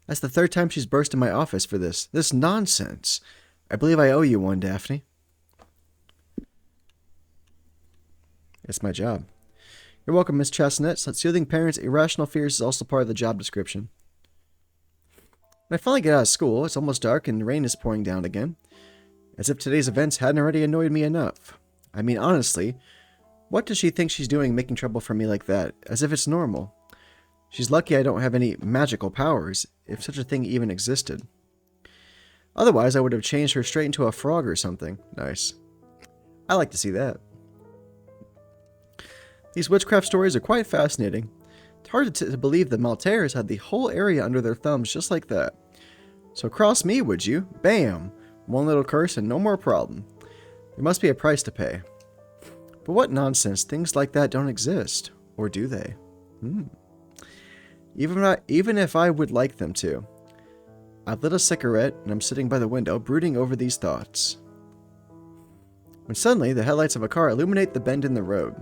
That's the third time she's burst in my office for this. This nonsense. I believe I owe you one, Daphne. It's my job. You're welcome, Miss Chastenet. Soothing parents' irrational fears is also part of the job description. When I finally get out of school, it's almost dark and the rain is pouring down again. As if today's events hadn't already annoyed me enough. I mean, honestly, what does she think she's doing making trouble for me like that? As if it's normal. She's lucky I don't have any magical powers, if such a thing even existed. Otherwise, I would have changed her straight into a frog or something. Nice. I like to see that. These witchcraft stories are quite fascinating. It's hard to believe the Maltaires had the whole area under their thumbs just like that. So cross me, would you? Bam! One little curse and no more problem. There must be a price to pay. But what nonsense, things like that don't exist. Or do they? Even if I would like them to. I've lit a cigarette and I'm sitting by the window brooding over these thoughts. When suddenly the headlights of a car illuminate the bend in the road.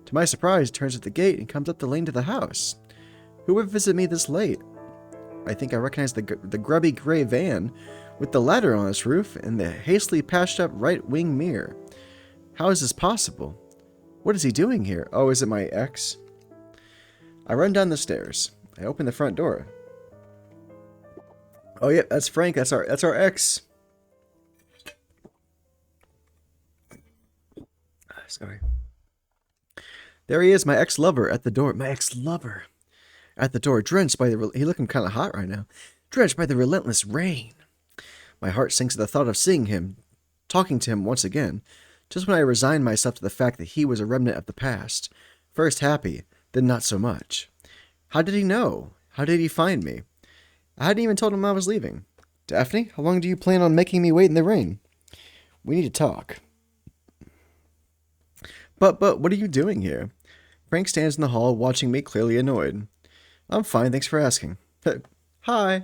To my surprise, it turns at the gate and comes up the lane to the house. Who would visit me this late? I think I recognize the grubby gray van with the ladder on its roof and the hastily patched up right wing mirror. How is this possible? What is he doing here? Oh, is it my ex? I run down the stairs. I open the front door. Oh yeah, that's Frank. That's our ex. Sorry. There he is, my ex-lover at the door. My ex-lover at the door, drenched by the... He looking kind of hot right now. Drenched by the relentless rain. My heart sinks at the thought of seeing him, talking to him once again, just when I resigned myself to the fact that he was a remnant of the past. First happy, then not so much. How did he know? How did he find me? I hadn't even told him I was leaving. Daphne, how long do you plan on making me wait in the rain? We need to talk. But, what are you doing here? Frank stands in the hall, watching me, clearly annoyed. I'm fine, thanks for asking. Hi.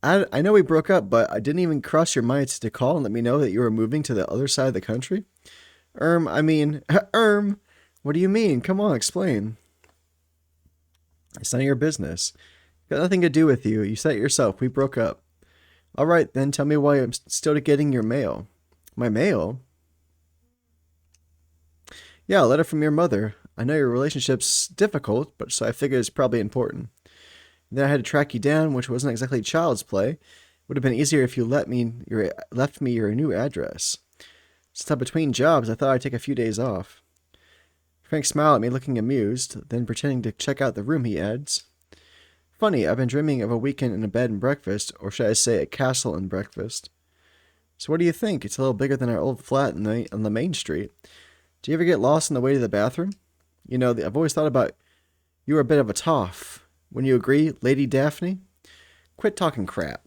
I know we broke up, but I didn't even cross your mind to call and let me know that you were moving to the other side of the country. What do you mean? Come on, explain. It's none of your business. Got nothing to do with you. You said it yourself. We broke up. All right, then tell me why I'm still getting your mail. My mail? Yeah, a letter from your mother. I know your relationship's difficult, but so I figured it's probably important. And then I had to track you down, which wasn't exactly child's play. Would have been easier if you left me your new address. Since I'm between jobs, I thought I'd take a few days off. Frank smiled at me, looking amused, then pretending to check out the room, he adds. Funny, I've been dreaming of a weekend in a bed and breakfast, or should I say a castle and breakfast. So what do you think? It's a little bigger than our old flat on the main street. Do you ever get lost on the way to the bathroom? You know, I've always thought about you were a bit of a toff. Wouldn't you agree, Lady Daphne? Quit talking crap.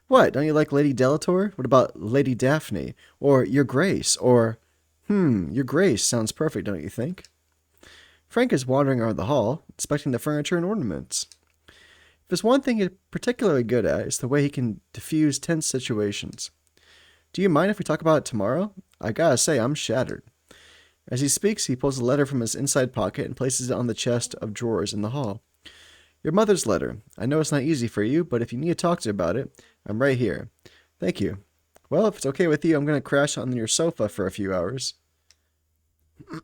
What, don't you like Lady Delator? What about Lady Daphne? Or Your Grace? Or, Your Grace sounds perfect, don't you think? Frank is wandering around the hall, inspecting the furniture and ornaments. If there's one thing he's particularly good at, it's the way he can diffuse tense situations. Do you mind if we talk about it tomorrow? I gotta say, I'm shattered. As he speaks, he pulls a letter from his inside pocket and places it on the chest of drawers in the hall. Your mother's letter. I know it's not easy for you, but if you need to talk to her about it, I'm right here. Thank you. Well, if it's okay with you, I'm going to crash on your sofa for a few hours.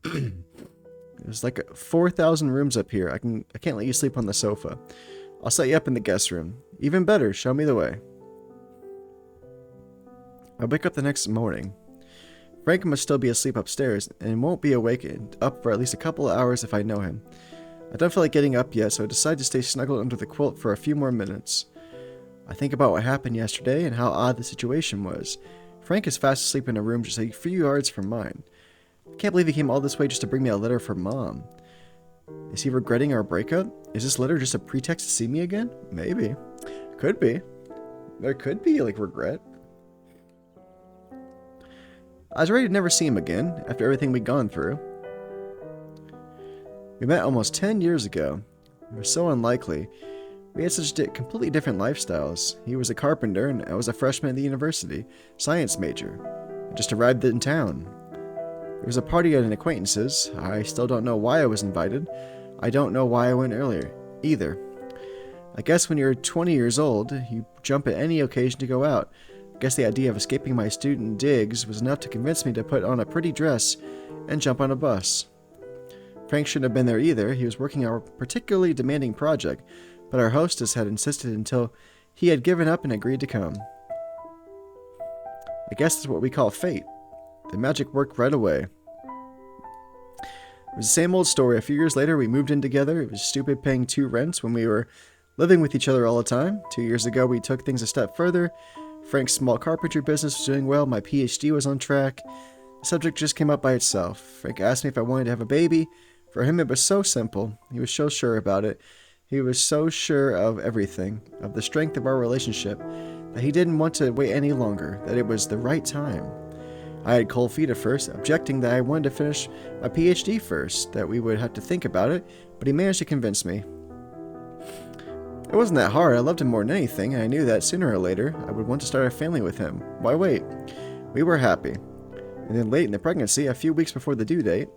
There's like 4,000 rooms up here. I can't let you sleep on the sofa. I'll set you up in the guest room. Even better, show me the way. I wake up the next morning. Frank must still be asleep upstairs, and won't be up for at least a couple of hours if I know him. I don't feel like getting up yet, so I decide to stay snuggled under the quilt for a few more minutes. I think about what happened yesterday and how odd the situation was. Frank is fast asleep in a room just a few yards from mine. I can't believe he came all this way just to bring me a letter from Mom. Is he regretting our breakup? Is this letter just a pretext to see me again? Maybe. Could be. There could be, regret. I was ready to never see him again, after everything we'd gone through. We met almost 10 years ago. It was so unlikely. We had such completely different lifestyles. He was a carpenter, and I was a freshman at the university, science major. I just arrived in town. There was a party at an acquaintance's. I still don't know why I was invited. I don't know why I went earlier, either. I guess when you're 20 years old, you jump at any occasion to go out. I guess the idea of escaping my student digs was enough to convince me to put on a pretty dress and jump on a bus. Frank shouldn't have been there either. He was working on a particularly demanding project, but our hostess had insisted until he had given up and agreed to come. I guess that's what we call fate. The magic worked right away. It was the same old story. A few years later, we moved in together. It was stupid paying 2 rents when we were living with each other all the time. 2 years ago, we took things a step further. Frank's small carpentry business was doing well. My PhD was on track. The subject just came up by itself. Frank asked me if I wanted to have a baby. For him, it was so simple. He was so sure about it. He was so sure of everything, of the strength of our relationship, that he didn't want to wait any longer, that it was the right time. I had cold feet at first, objecting that I wanted to finish my PhD first, that we would have to think about it, but he managed to convince me. It wasn't that hard. I loved him more than anything, and I knew that sooner or later I would want to start a family with him. Why wait? We were happy. And then late in the pregnancy, a few weeks before the due date,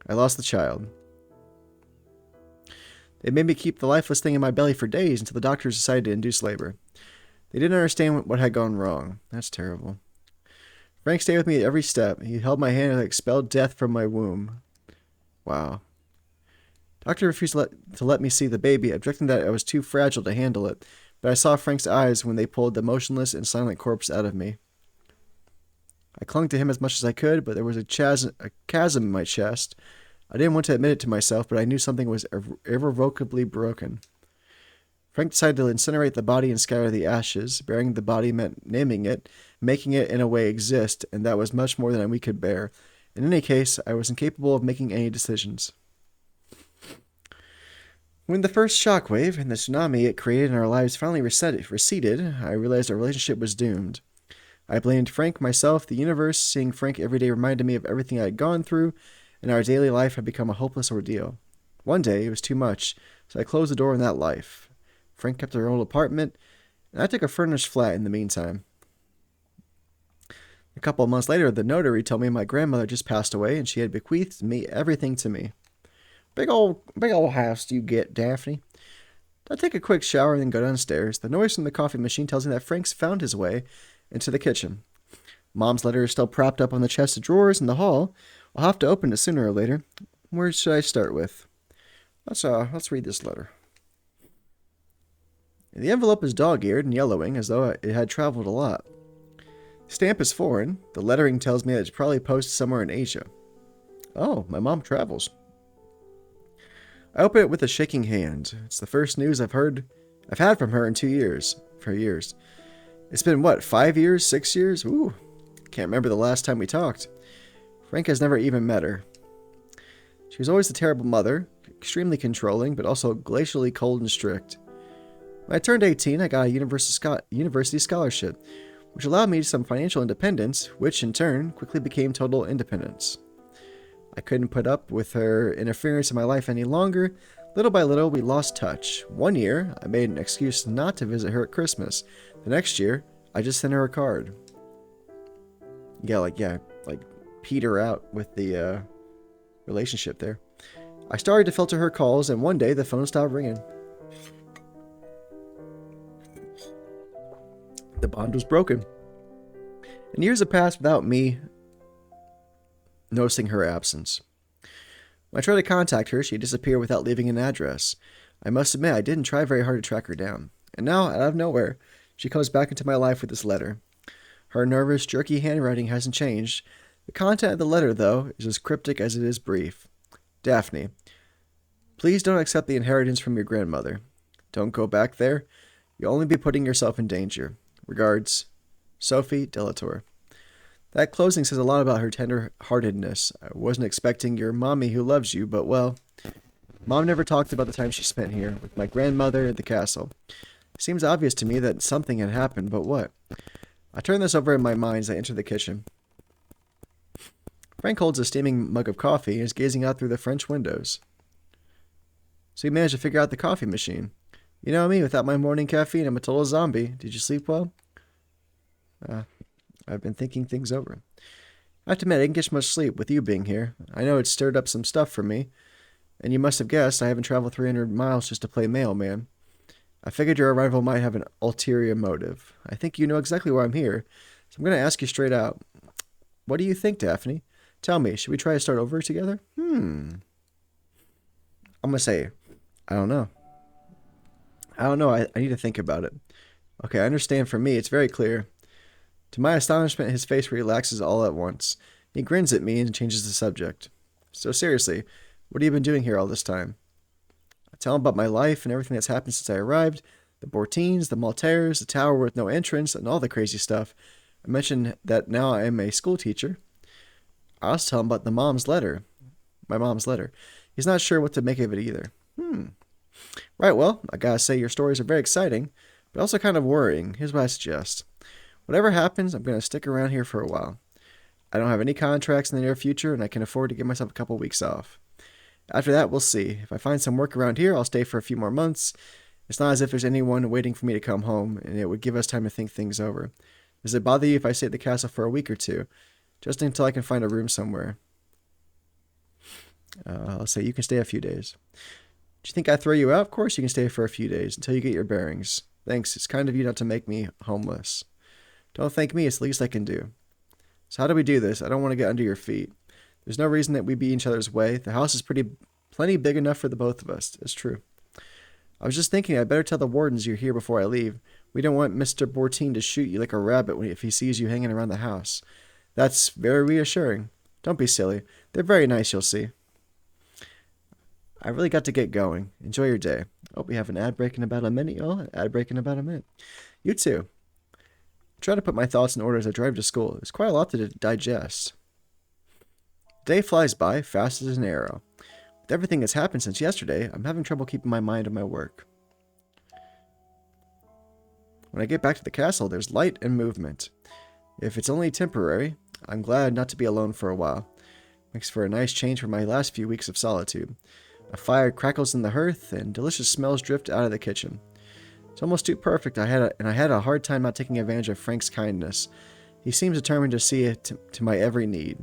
I lost the child. They made me keep the lifeless thing in my belly for days until the doctors decided to induce labor. They didn't understand what had gone wrong. That's terrible. Frank stayed with me at every step. He held my hand and expelled death from my womb. Wow. Doctor refused to let me see the baby, objecting that I was too fragile to handle it, but I saw Frank's eyes when they pulled the motionless and silent corpse out of me. I clung to him as much as I could, but there was a chasm in my chest. I didn't want to admit it to myself, but I knew something was irrevocably broken. Frank decided to incinerate the body and scatter the ashes. Burying the body meant naming it, making it in a way exist, and that was much more than we could bear. In any case, I was incapable of making any decisions. When the first shockwave and the tsunami it created in our lives finally receded, I realized our relationship was doomed. I blamed Frank, myself, the universe. Seeing Frank every day reminded me of everything I had gone through, and our daily life had become a hopeless ordeal. One day, it was too much, so I closed the door on that life. Frank kept her old apartment, and I took a furnished flat in the meantime. A couple of months later, the notary told me my grandmother just passed away, and she had bequeathed me everything to me. Big old house you get, Daphne. I take a quick shower and then go downstairs. The noise from the coffee machine tells me that Frank's found his way into the kitchen. Mom's letter is still propped up on the chest of drawers in the hall. I'll have to open it sooner or later. Where should I start with? Let's read this letter. The envelope is dog-eared and yellowing, as though it had traveled a lot. The stamp is foreign. The lettering tells me that it's probably posted somewhere in Asia. Oh, my mom travels. I open it with a shaking hand. It's the first news I've had from her in 2 years. For years. It's been, 5 years? 6 years? Ooh, can't remember the last time we talked. Frank has never even met her. She was always a terrible mother, extremely controlling, but also glacially cold and strict. When I turned 18, I got a university scholarship, which allowed me some financial independence, which in turn quickly became total independence. I couldn't put up with her interference in my life any longer. Little by little, we lost touch. 1 year, I made an excuse not to visit her at Christmas. The next year, I just sent her a card. Like peter out with the relationship there. I started to filter her calls, and one day the phone stopped ringing. The bond was broken. And years have passed without me noticing her absence. When I tried to contact her, she disappeared without leaving an address. I must admit, I didn't try very hard to track her down. And now, out of nowhere, she comes back into my life with this letter. Her nervous, jerky handwriting hasn't changed. The content of the letter, though, is as cryptic as it is brief. Daphne, please don't accept the inheritance from your grandmother. Don't go back there. You'll only be putting yourself in danger. Regards, Sophie Delator. That closing says a lot about her tender-heartedness. I wasn't expecting your mommy who loves you, but well, Mom never talked about the time she spent here with my grandmother at the castle. It seems obvious to me that something had happened, but what? I turn this over in my mind as I enter the kitchen. Frank holds a steaming mug of coffee and is gazing out through the French windows. So you managed to figure out the coffee machine. You know me, without my morning caffeine, I'm a total zombie. Did you sleep well? I've been thinking things over. I have to admit, I didn't get much sleep with you being here. I know it stirred up some stuff for me. And you must have guessed I haven't traveled 300 miles just to play mailman. I figured your arrival might have an ulterior motive. I think you know exactly why I'm here, so I'm going to ask you straight out. What do you think, Daphne? Tell me, should we try to start over together? I'm going to say, I don't know. I need to think about it. Okay, I understand. For me, it's very clear. To my astonishment, his face relaxes all at once. He grins at me and changes the subject. So seriously, what have you been doing here all this time? I tell him about my life and everything that's happened since I arrived, the Bortines, the Maltaires, the tower with no entrance, and all the crazy stuff. I mention that now I am a school teacher. I also tell him about my mom's letter. He's not sure what to make of it either. Right, well, I gotta say your stories are very exciting, but also kind of worrying. Here's what I suggest. Whatever happens, I'm gonna stick around here for a while. I don't have any contracts in the near future, and I can afford to give myself a couple weeks off. After that, we'll see. If I find some work around here, I'll stay for a few more months. It's not as if there's anyone waiting for me to come home, and it would give us time to think things over. Does it bother you if I stay at the castle for a week or two? Just until I can find a room somewhere. I'll say you can stay a few days. Do you think I'd throw you out? Of course you can stay for a few days, until you get your bearings. Thanks, it's kind of you not to make me homeless. Don't thank me, it's the least I can do. So how do we do this? I don't want to get under your feet. There's no reason that we be in each other's way. The house is plenty big enough for the both of us. It's true. I was just thinking I'd better tell the wardens you're here before I leave. We don't want Mr. Bortine to shoot you like a rabbit if he sees you hanging around the house. That's very reassuring. Don't be silly. They're very nice, you'll see. I really got to get going. Enjoy your day. Oh, we have an ad break in about a minute. Oh, an ad break in about a minute. You too. Try to put my thoughts in order as I drive to school. There's quite a lot to digest. The day flies by, fast as an arrow. With everything that's happened since yesterday, I'm having trouble keeping my mind on my work. When I get back to the castle, there's light and movement. If it's only temporary, I'm glad not to be alone for a while. Makes for a nice change from my last few weeks of solitude. A fire crackles in the hearth, and delicious smells drift out of the kitchen. It's almost too perfect, I had a hard time not taking advantage of Frank's kindness. He seems determined to see it to my every need.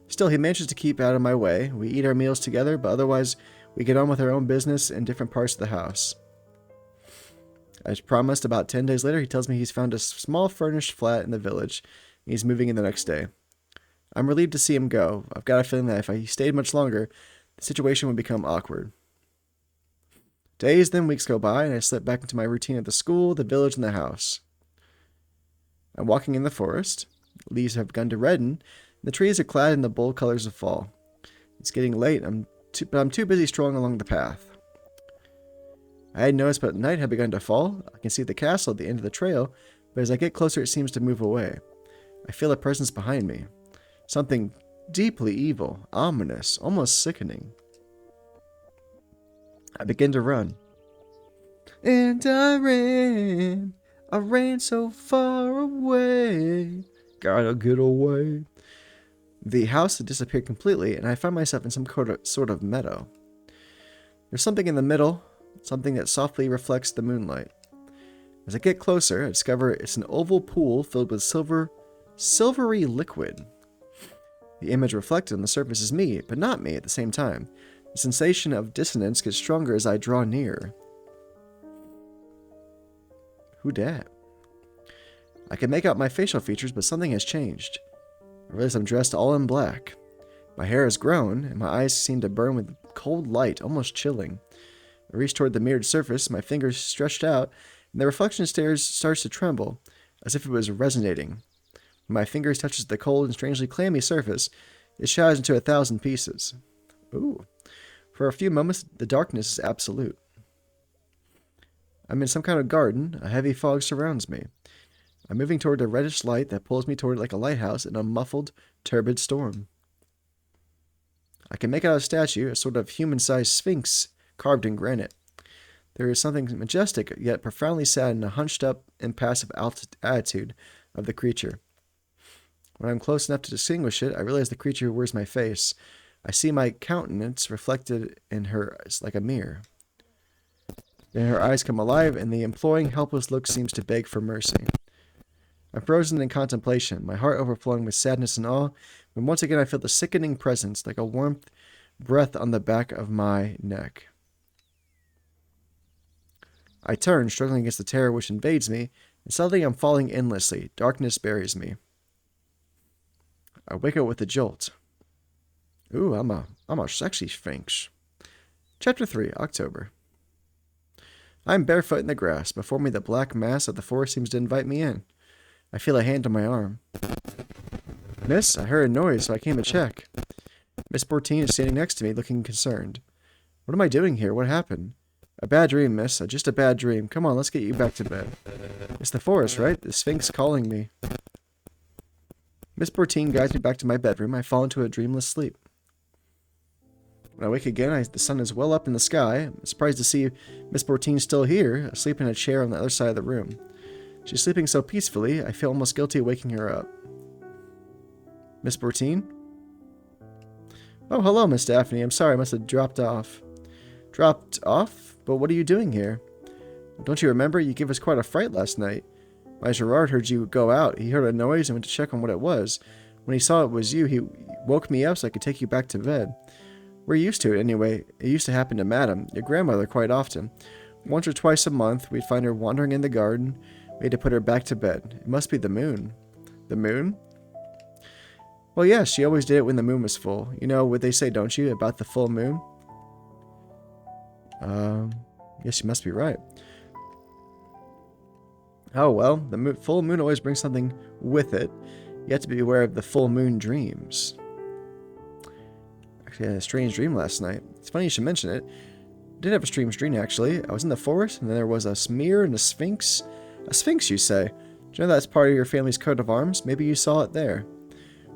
Still, he manages to keep out of my way. We eat our meals together, but otherwise, we get on with our own business in different parts of the house. As promised, about 10 days later, he tells me he's found a small furnished flat in the village, and he's moving in the next day. I'm relieved to see him go. I've got a feeling that if he stayed much longer, the situation would become awkward. Days, then weeks go by, and I slip back into my routine at the school, the village, and the house. I'm walking in the forest. Leaves have begun to redden, and the trees are clad in the bold colors of fall. It's getting late, but I'm too busy strolling along the path. I had noticed, but night had begun to fall. I can see the castle at the end of the trail, but as I get closer, it seems to move away. I feel a presence behind me. Something deeply evil, ominous, almost sickening. I begin to run. And I ran so far away. Gotta get away. The house had disappeared completely, and I find myself in some sort of meadow. There's something in the middle, something that softly reflects the moonlight. As I get closer, I discover it's an oval pool filled with silvery liquid. The image reflected on the surface is me, but not me at the same time. The sensation of dissonance gets stronger as I draw near. Who dat? I can make out my facial features, but something has changed. I realize I'm dressed all in black. My hair has grown, and my eyes seem to burn with cold light, almost chilling. I reach toward the mirrored surface, my fingers stretched out, and the reflection starts to tremble, as if it was resonating. When my fingers touches the cold and strangely clammy surface, it shatters into 1,000 pieces. Ooh. For a few moments, the darkness is absolute. I'm in some kind of garden. A heavy fog surrounds me. I'm moving toward a reddish light that pulls me toward it like a lighthouse in a muffled, turbid storm. I can make out a statue, a sort of human-sized sphinx carved in granite. There is something majestic yet profoundly sad in the hunched-up, impassive attitude of the creature. When I'm close enough to distinguish it, I realize the creature wears my face. I see my countenance reflected in her like a mirror. Then her eyes come alive, and the imploring, helpless look seems to beg for mercy. I'm frozen in contemplation, my heart overflowing with sadness and awe, when once again I feel the sickening presence, like a warm breath on the back of my neck. I turn, struggling against the terror which invades me, and suddenly I'm falling endlessly. Darkness buries me. I wake up with a jolt. Ooh, I'm a sexy sphinx. Chapter 3, October. I'm barefoot in the grass. Before me, the black mass of the forest seems to invite me in. I feel a hand on my arm. Miss, I heard a noise, so I came to check. Miss Bortine is standing next to me, looking concerned. What am I doing here? What happened? A bad dream, miss. Just a bad dream. Come on, let's get you back to bed. It's the forest, right? The sphinx calling me. Miss Bortine guides me back to my bedroom. I fall into a dreamless sleep. When I wake again, the sun is well up in the sky. I'm surprised to see Miss Bortine still here, asleep in a chair on the other side of the room. She's sleeping so peacefully, I feel almost guilty waking her up. Miss Bortine? Oh, hello, Miss Daphne. I'm sorry, I must have dropped off. Dropped off? But what are you doing here? Don't you remember? You gave us quite a fright last night. My Gerard heard you go out. He heard a noise and went to check on what it was. When he saw it was you, he woke me up so I could take you back to bed. We're used to it anyway. It used to happen to Madame, your grandmother, quite often. Once or twice a month, we'd find her wandering in the garden. We had to put her back to bed. It must be the moon. The moon? Well, yes, she always did it when the moon was full. You know what they say, don't you, about the full moon? Yes, you must be right. Oh, well, the full moon always brings something with it. You have to be aware of the full moon dreams. Actually, I had a strange dream last night. It's funny you should mention it. I did have a strange dream, actually. I was in the forest, and then there was a smear and a sphinx. A sphinx, you say? Do you know that's part of your family's coat of arms? Maybe you saw it there.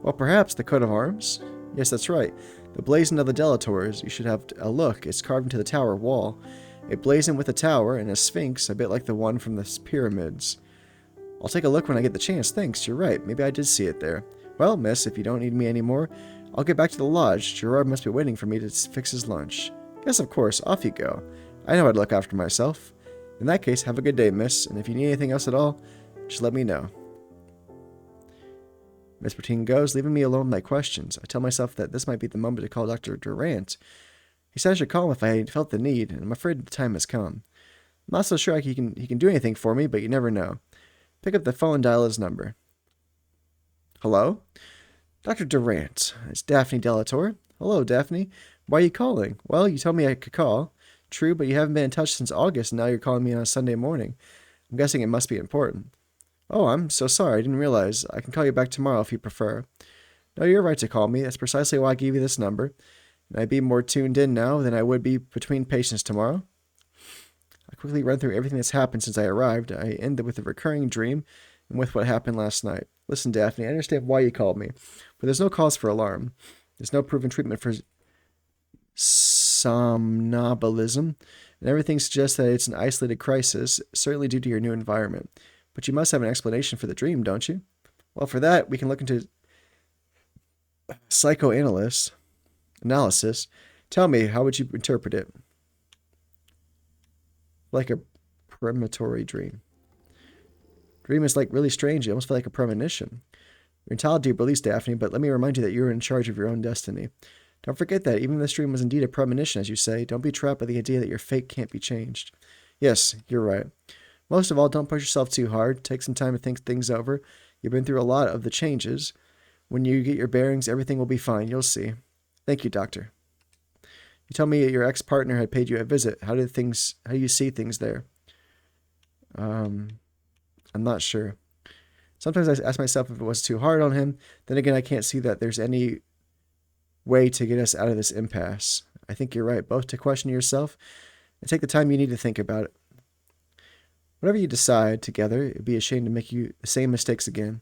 Well, perhaps the coat of arms? Yes, that's right. The blazon of the Delators. You should have a look. It's carved into the tower wall. A blazon with a tower and a sphinx, a bit like the one from the pyramids. I'll take a look when I get the chance. Thanks, you're right. Maybe I did see it there. Well, miss, if you don't need me anymore, I'll get back to the lodge. Gerard must be waiting for me to fix his lunch. Yes, of course. Off you go. I know how to look after myself. In that case, have a good day, miss, and if you need anything else at all, just let me know. Miss Bertine goes, leaving me alone with my questions. I tell myself that this might be the moment to call Dr. Durant. He said I should call him if I felt the need, and I'm afraid the time has come. I'm not so sure he can do anything for me, but you never know. Pick up the phone and dial his number. Hello? Dr. Durant. It's Daphne Delator. Hello, Daphne. Why are you calling? Well, you told me I could call. True, but you haven't been in touch since August, and now you're calling me on a Sunday morning. I'm guessing it must be important. Oh, I'm so sorry. I didn't realize. I can call you back tomorrow if you prefer. No, you're right to call me. That's precisely why I gave you this number. And I'd be more tuned in now than I would be between patients tomorrow. I quickly run through everything that's happened since I arrived. I ended with a recurring dream and with what happened last night. Listen, Daphne, I understand why you called me, but there's no cause for alarm. There's no proven treatment for somnambulism, and everything suggests that it's an isolated crisis, certainly due to your new environment. But you must have an explanation for the dream, don't you? Well, for that, we can look into psychoanalysis. Tell me, how would you interpret it? Like a premonitory dream. Dream is like really strange. You almost feel like a premonition. You're entitled to your beliefs, Daphne, but let me remind you that you're in charge of your own destiny. Don't forget that, even if this dream was indeed a premonition, as you say, don't be trapped by the idea that your fate can't be changed. Yes, you're right. Most of all, don't push yourself too hard. Take some time to think things over. You've been through a lot of the changes. When you get your bearings, everything will be fine. You'll see. Thank you, Doctor. You told me your ex-partner had paid you a visit. How do you see things there? I'm not sure. Sometimes I ask myself if it was too hard on him. Then again, I can't see that there's any way to get us out of this impasse. I think you're right, both to question yourself and take the time you need to think about it. Whatever you decide together, it'd be a shame to make you the same mistakes again.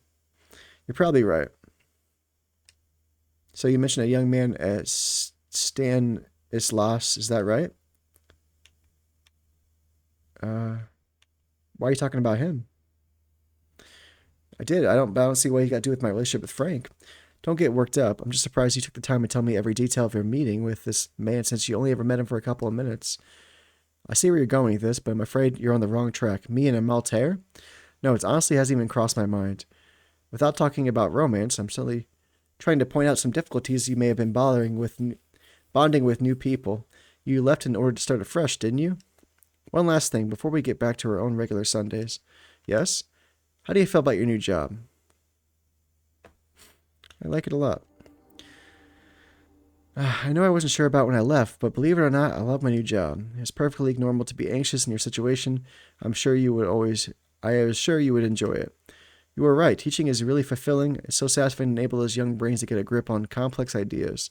You're probably right. So you mentioned a young man at Stan Islas, is that right? Why are you talking about him? I did. I don't see what he got to do with my relationship with Frank. Don't get worked up. I'm just surprised you took the time to tell me every detail of your meeting with this man since you only ever met him for a couple of minutes. I see where you're going with this, but I'm afraid you're on the wrong track. Me and a Maltaire? No, it honestly hasn't even crossed my mind. Without talking about romance, I'm simply trying to point out some difficulties you may have been bonding with new people. You left in order to start afresh, didn't you? One last thing, before we get back to our own regular Sundays. Yes? How do you feel about your new job? I like it a lot. I know I wasn't sure about when I left, but believe it or not, I love my new job. It's perfectly normal to be anxious in your situation. I was sure you would enjoy it. You were right. Teaching is really fulfilling. It's so satisfying to enable those young brains to get a grip on complex ideas.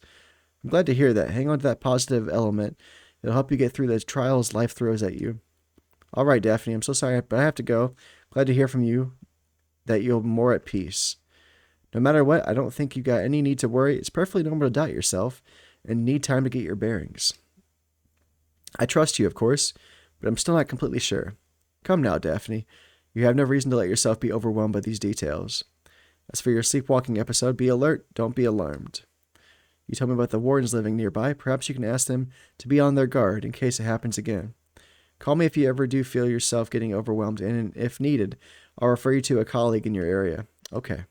I'm glad to hear that. Hang on to that positive element. It'll help you get through the trials life throws at you. All right, Daphne, I'm so sorry, but I have to go. Glad to hear from you that you're more at peace. No matter what, I don't think you got any need to worry. It's perfectly normal to doubt yourself and need time to get your bearings. I trust you, of course, but I'm still not completely sure. Come now, Daphne. You have no reason to let yourself be overwhelmed by these details. As for your sleepwalking episode, be alert, don't be alarmed. You told me about the wardens living nearby. Perhaps you can ask them to be on their guard in case it happens again. Call me if you ever do feel yourself getting overwhelmed, and if needed, I'll refer you to a colleague in your area. Okay.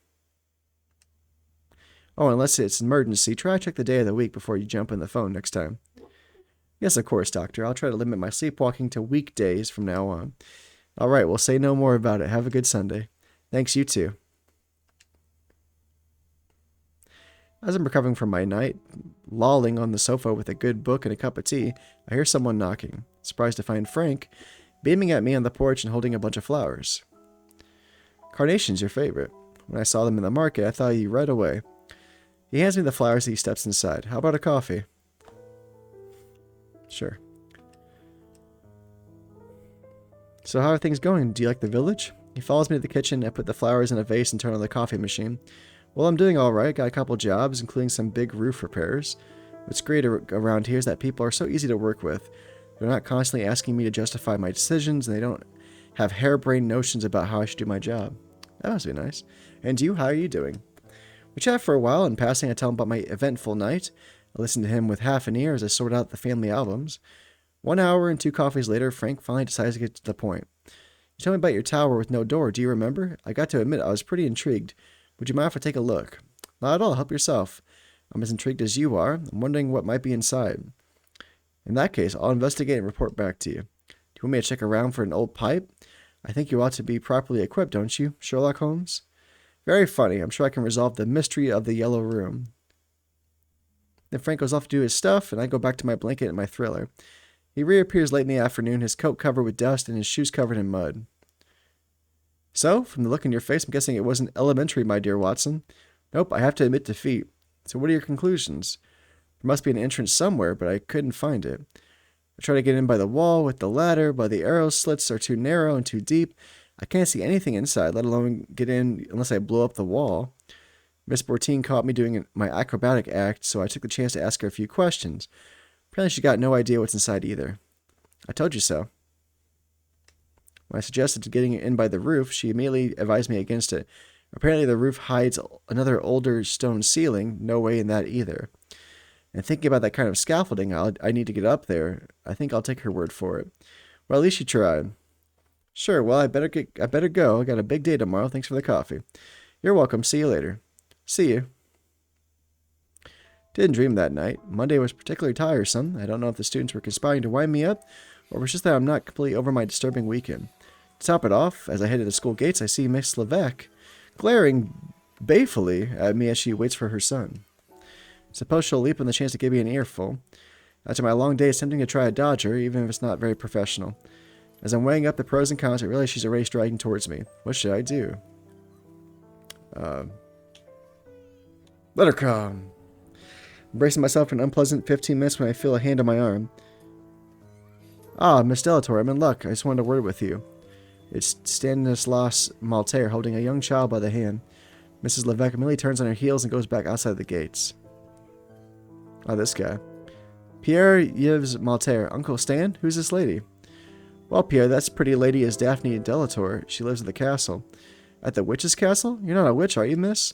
Oh, unless it's an emergency, try to check the day of the week before you jump on the phone next time. Yes, of course, Doctor. I'll try to limit my sleepwalking to weekdays from now on. All right, we'll say no more about it. Have a good Sunday. Thanks, you too. As I'm recovering from my night, lolling on the sofa with a good book and a cup of tea, I hear someone knocking. Surprised to find Frank beaming at me on the porch and holding a bunch of flowers. Carnation's your favorite. When I saw them in the market, I thought of you right away. He hands me the flowers as he steps inside. How about a coffee? Sure. So how are things going? Do you like the village? He follows me to the kitchen. I put the flowers in a vase and turn on the coffee machine. Well, I'm doing alright. Got a couple jobs, including some big roof repairs. What's great around here is that people are so easy to work with. They're not constantly asking me to justify my decisions, and they don't have harebrained notions about how I should do my job. That must be nice. And you, how are you doing? We chat for a while. In passing, I tell him about my eventful night. I listen to him with half an ear as I sort out the family albums. 1 hour and 2 coffees later, Frank finally decides to get to the point. You told me about your tower with no door. Do you remember? I got to admit, I was pretty intrigued. Would you mind if I take a look? Not at all. Help yourself. I'm as intrigued as you are. I'm wondering what might be inside. In that case, I'll investigate and report back to you. Do you want me to check around for an old pipe? I think you ought to be properly equipped, don't you, Sherlock Holmes? Very funny. I'm sure I can resolve the mystery of the yellow room. Then Frank goes off to do his stuff, and I go back to my blanket and my thriller. He reappears late in the afternoon, his coat covered with dust and his shoes covered in mud. So, from the look in your face, I'm guessing it wasn't elementary, my dear Watson. Nope, I have to admit defeat. So what are your conclusions? There must be an entrance somewhere, but I couldn't find it. I try to get in by the wall with the ladder, but the arrow slits are too narrow and too deep. I can't see anything inside, let alone get in unless I blow up the wall. Miss Bortine caught me doing my acrobatic act, so I took the chance to ask her a few questions. Apparently she got no idea what's inside either. I told you so. When I suggested getting in by the roof, she immediately advised me against it. Apparently the roof hides another older stone ceiling. No way in that either. And thinking about that kind of scaffolding I need to get up there, I think I'll take her word for it. Well, at least she tried. Sure, well, I better go. I got a big day tomorrow. Thanks for the coffee. You're welcome. See you later. See you. Didn't dream that night. Monday was particularly tiresome. I don't know if the students were conspiring to wind me up, or it was just that I'm not completely over my disturbing weekend. To top it off, as I head to the school gates, I see Miss Levesque glaring balefully at me as she waits for her son. Suppose she'll leap on the chance to give me an earful. After my long day, it's tempting to try a dodger, even if it's not very professional. As I'm weighing up the pros and cons, I realize she's already striding towards me. What should I do? Let her come. I'm bracing myself for an unpleasant 15 minutes when I feel a hand on my arm. Ah, Miss Delator, I'm in luck. I just wanted a word with you. It's Stanislas Maltaire holding a young child by the hand. Mrs. Levesque immediately turns on her heels and goes back outside the gates. Oh, this guy. Pierre Yves Maltaire. Uncle Stan? Who's this lady? Well, Pierre, that's pretty lady is Daphne Delator. She lives at the castle. At the witch's castle? You're not a witch, are you, miss?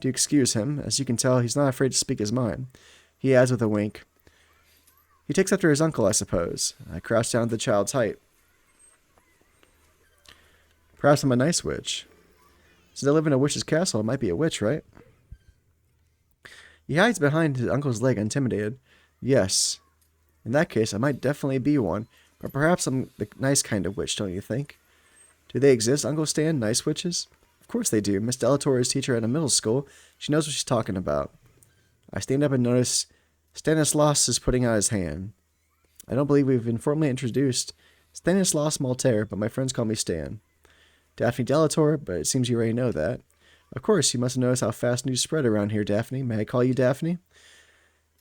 Do you excuse him? As you can tell, he's not afraid to speak his mind. He adds with a wink. He takes after his uncle, I suppose. I crouch down to the child's height. Perhaps I'm a nice witch. Since I live in a witch's castle, I might be a witch, right? He hides behind his uncle's leg, intimidated. Yes. In that case, I might definitely be one, but perhaps I'm the nice kind of witch, don't you think? Do they exist, Uncle Stan, nice witches? Of course they do. Miss Delator is teacher at a middle school. She knows what she's talking about. I stand up and notice Stanislas is putting out his hand. I don't believe we've been formally introduced. Stanislas Maltaire, but my friends call me Stan. Daphne Delator, but it seems you already know that. Of course, you must have noticed how fast news spread around here, Daphne. May I call you Daphne?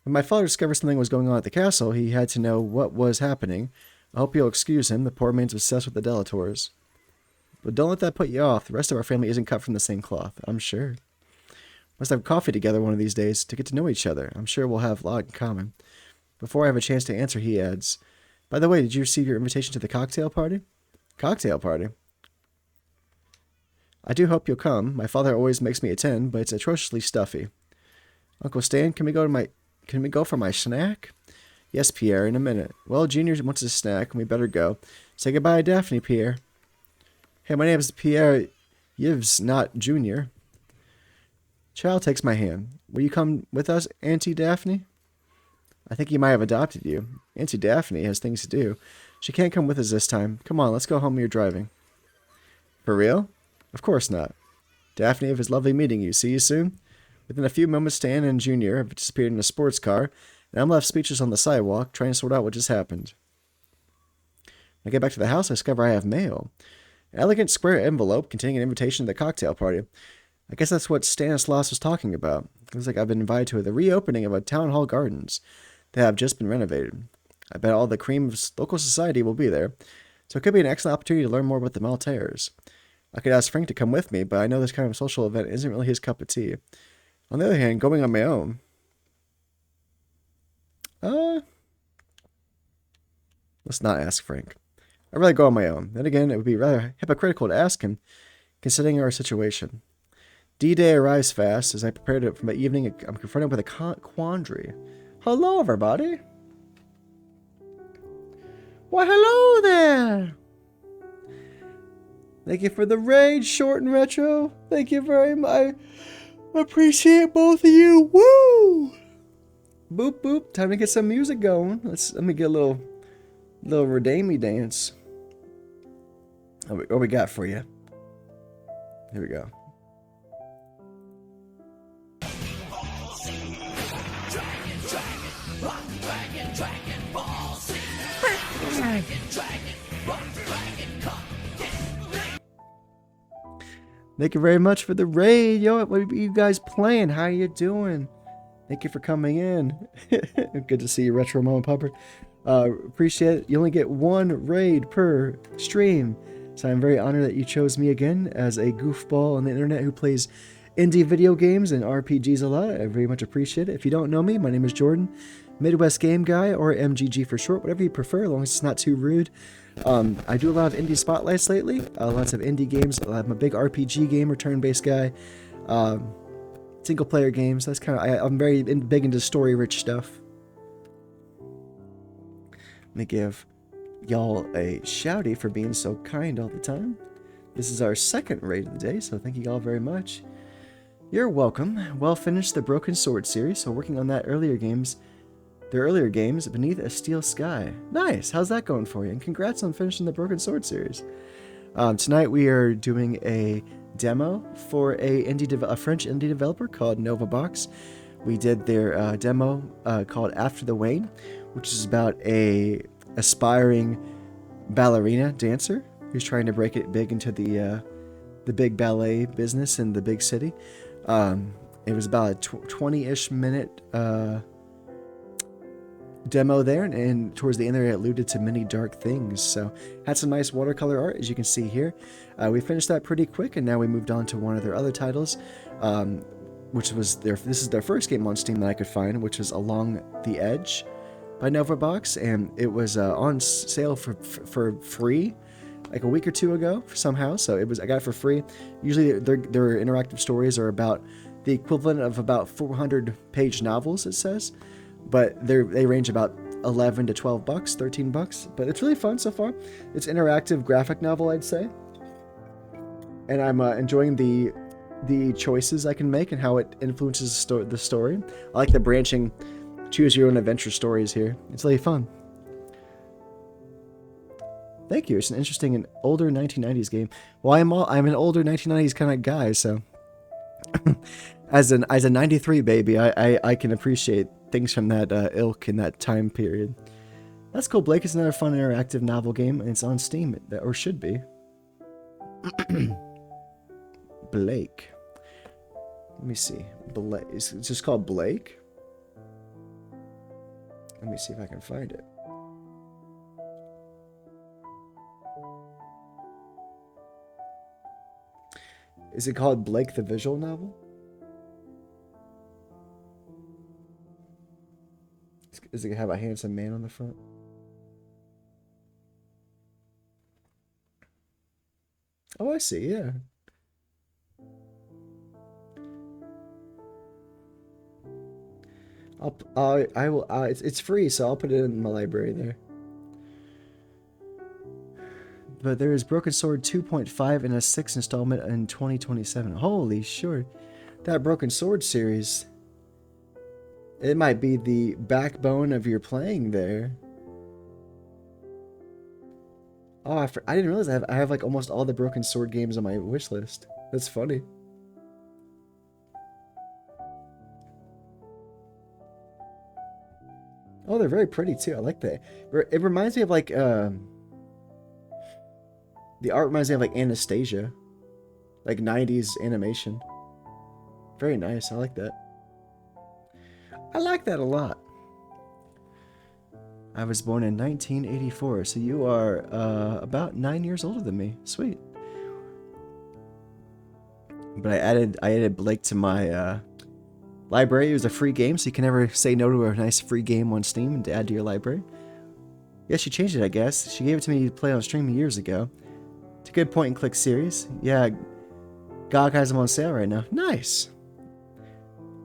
When my father discovered something was going on at the castle, he had to know what was happening. I hope you'll excuse him. The poor man's obsessed with the Delators. But don't let that put you off. The rest of our family isn't cut from the same cloth, I'm sure. Must have coffee together one of these days to get to know each other. I'm sure we'll have a lot in common. Before I have a chance to answer, he adds, by the way, did you receive your invitation to the cocktail party? Cocktail party? I do hope you'll come. My father always makes me attend, but it's atrociously stuffy. Uncle Stan, can we go for my snack? Yes, Pierre, in a minute. Well, Junior wants a snack, and we better go. Say goodbye, Daphne, Pierre. Hey, my name is Pierre Yves, not Junior. Child takes my hand. Will you come with us, Auntie Daphne? I think he might have adopted you. Auntie Daphne has things to do. She can't come with us this time. Come on, let's go home. You're driving. For real? Of course not. Daphne, it was lovely meeting you. See you soon? Within a few moments, Stan and Junior have disappeared in a sports car, and I'm left speechless on the sidewalk, trying to sort out what just happened. When I get back to the house, I discover I have mail. An elegant square envelope containing an invitation to the cocktail party. I guess that's what Stanislaus was talking about. It looks like I've been invited to the reopening of a town hall gardens that have just been renovated. I bet all the cream of local society will be there, so it could be an excellent opportunity to learn more about the Maltairs. I could ask Frank to come with me, but I know this kind of social event isn't really his cup of tea. On the other hand, going on my own... let's not ask Frank. I'd rather go on my own. Then again, it would be rather hypocritical to ask him, considering our situation. D-Day arrives fast. As I prepare for my evening, I'm confronted with a quandary. Hello, everybody. Why, hello there. Thank you for the raid, Short and Retro. Thank you very much. I appreciate both of you. Woo! Boop, boop. Time to get some music going. Let me get a little redeemy dance. What we got for you? Here we go. Thank you very much for the raid. Yo, what are you guys playing? How you doing? Thank you for coming in. Good to see you, Retro Mama Pupper. Appreciate it. You only get one raid per stream. So I'm very honored that you chose me again as a goofball on the internet who plays indie video games and RPGs a lot. I very much appreciate it. If you don't know me, my name is Jordan, Midwest Game Guy, or MGG for short, whatever you prefer, as long as it's not too rude. I do a lot of indie spotlights lately, lots of indie games. I'm a big RPG gamer, turn-based guy, single-player games. That's kind of I'm very big into story-rich stuff. Let me give y'all a shouty for being so kind all the time. This is our second raid of the day, so thank you all very much. You're welcome. Well finished the Broken Sword series, so working on that earlier games. Their earlier games, Beneath a Steel Sky. Nice! How's that going for you? And congrats on finishing the Broken Sword series. Tonight we are doing a demo for a French indie developer called Novavox. We did their demo called After the Wane, which is about a aspiring ballerina dancer who's trying to break it big into the big ballet business in the big city. It was about a 20-ish minute demo there, and towards the end there it alluded to many dark things, so had some nice watercolor art, as you can see here. We finished that pretty quick, and now we moved on to one of their other titles, which was this is their first game on Steam that I could find, which was Along the Edge by Novavox, and it was on sale for free like a week or two ago somehow, so I got it for free. Usually their interactive stories are about the equivalent of about 400-page novels, it says. But they range about $11 to $12, $13, but it's really fun so far. It's an interactive graphic novel, I'd say, and I'm enjoying the choices I can make and how it influences the story. I like the branching, choose your own adventure stories here. It's really fun. Thank you. It's an interesting and older 1990s game. Well, I'm an older 1990s kind of guy, so as a 93 baby, I can appreciate things from that ilk in that time period. That's cool. Blake is another fun interactive novel game, and it's on Steam, or should be. Blake. Let me see. Blake. It's just called Blake. Let me see if I can find it. Is it called Blake the Visual Novel? Does it have a handsome man on the front? Oh, I see, yeah. I will, it's free, so I'll put it in my library there. But there is Broken Sword 2.5 and a 6th installment in 2027. Holy shit. That Broken Sword series, it might be the backbone of your playing there. Oh, I didn't realize I have like almost all the Broken Sword games on my wish list. That's funny. Oh, they're very pretty too. I like that. It reminds me of like the art reminds me of like Anastasia, like 90s animation. Very nice. I like that. I like that a lot. I was born in 1984, so you are about 9 years older than me. Sweet. But I added Blake to my library. It was a free game, so you can never say no to a nice free game on Steam and to add to your library. Yeah, she changed it, I guess. She gave it to me to play on stream years ago. It's a good point-and-click series. Yeah, GOG has them on sale right now. Nice.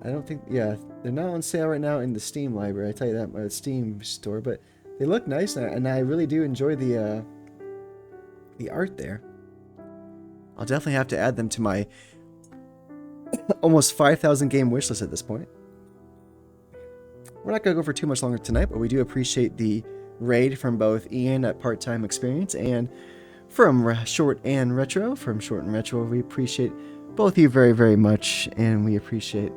I don't think... Yeah, they're not on sale right now in the Steam library. I tell you that, Steam store. But they look nice, and I really do enjoy the art there. I'll definitely have to add them to my almost 5,000 game wishlist at this point. We're not going to go for too much longer tonight, but we do appreciate the raid from both Ian at Part-Time Experience and from Short and Retro. From Short and Retro, we appreciate both of you very, very much, and we appreciate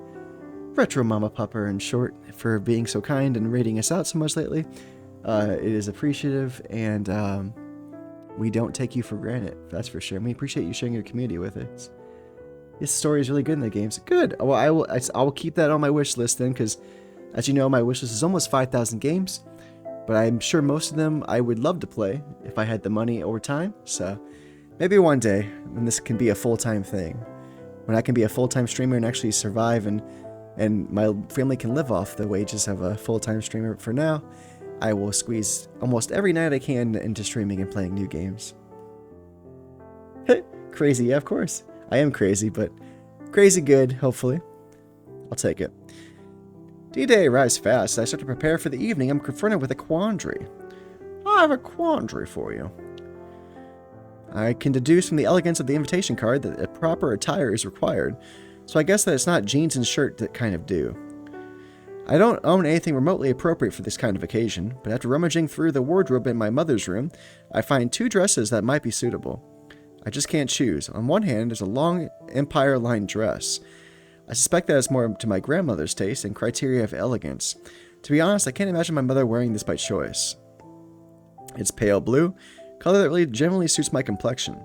Retro Mama Pupper and Short for being so kind and raiding us out so much lately. It is appreciative, and we don't take you for granted, that's for sure. And we appreciate you sharing your community with us. This story is really good in the games. Good. Well, I will keep that on my wish list then, because as you know, my wish list is almost 5,000 games. But I'm sure most of them I would love to play if I had the money or time. So maybe one day when this can be a full-time thing, when I can be a full-time streamer and actually survive, and my family can live off the wages of a full-time streamer. For now, I will squeeze almost every night I can into streaming and playing new games. Crazy, yeah, of course. I am crazy, but crazy good, hopefully. I'll take it. D-Day arrives fast. As I start to prepare for the evening, I'm confronted with a quandary. I have a quandary for you. I can deduce from the elegance of the invitation card that a proper attire is required, so I guess that it's not jeans and shirt that kind of do. I don't own anything remotely appropriate for this kind of occasion, but after rummaging through the wardrobe in my mother's room, I find 2 dresses that might be suitable. I just can't choose. On one hand, there's a long empire-lined dress. I suspect that it's more to my grandmother's taste and criteria of elegance. To be honest, I can't imagine my mother wearing this by choice. It's pale blue, color that really generally suits my complexion.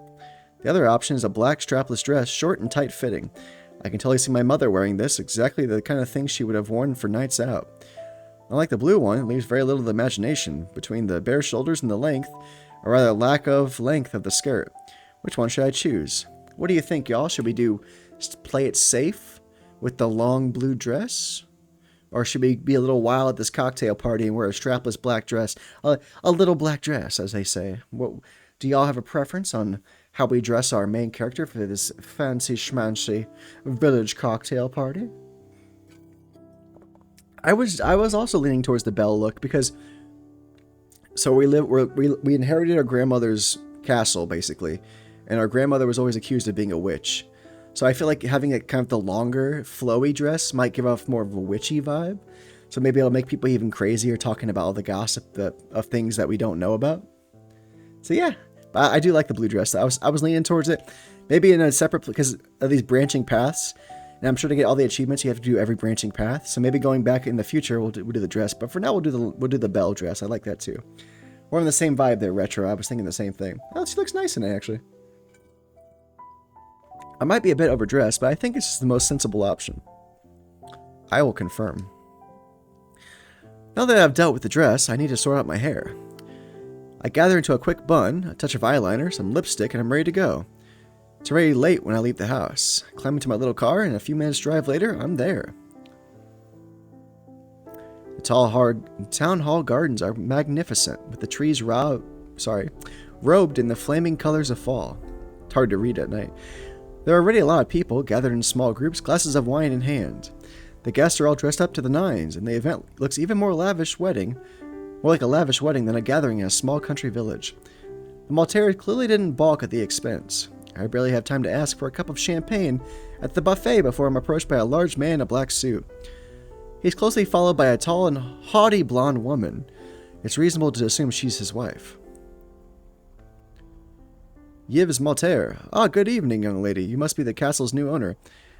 The other option is a black strapless dress, short and tight-fitting. I can totally see my mother wearing this, exactly the kind of thing she would have worn for nights out. Unlike the blue one, it leaves very little imagination between the bare shoulders and the length, or rather lack of length of the skirt. Which one should I choose? What do you think, y'all? Should we play it safe with the long blue dress? Or should we be a little wild at this cocktail party and wear a strapless black dress? A little black dress, as they say. Do y'all have a preference on how we dress our main character for this fancy schmancy village cocktail party? I was also leaning towards the Belle look because we inherited our grandmother's castle basically, and our grandmother was always accused of being a witch. So I feel like having a kind of the longer, flowy dress might give off more of a witchy vibe. So maybe it'll make people even crazier talking about all the gossip of things that we don't know about. So yeah, I do like the blue dress. I was leaning towards it. Maybe in a separate, because of these branching paths. And I'm sure to get all the achievements, you have to do every branching path. So maybe going back in the future, we'll do the dress. But for now, we'll do the Belle dress. I like that too. We're on the same vibe there, Retro. I was thinking the same thing. Oh, she looks nice in it, actually. I might be a bit overdressed, but I think it's just the most sensible option. I will confirm. Now that I've dealt with the dress, I need to sort out my hair. I gather into a quick bun, a touch of eyeliner, some lipstick, and I'm ready to go. It's already late when I leave the house. I climb into my little car, and a few minutes drive later, I'm there. The town hall gardens are magnificent, with the trees robed in the flaming colors of fall. It's hard to read at night. There are already a lot of people, gathered in small groups, glasses of wine in hand. The guests are all dressed up to the nines, and the event looks even more like a lavish wedding than a gathering in a small country village. The Maltese clearly didn't balk at the expense. I barely have time to ask for a cup of champagne at the buffet before I'm approached by a large man in a black suit. He's closely followed by a tall and haughty blonde woman. It's reasonable to assume she's his wife. Yves Maltaire. Ah, good evening, young lady. You must be the castle's new owner.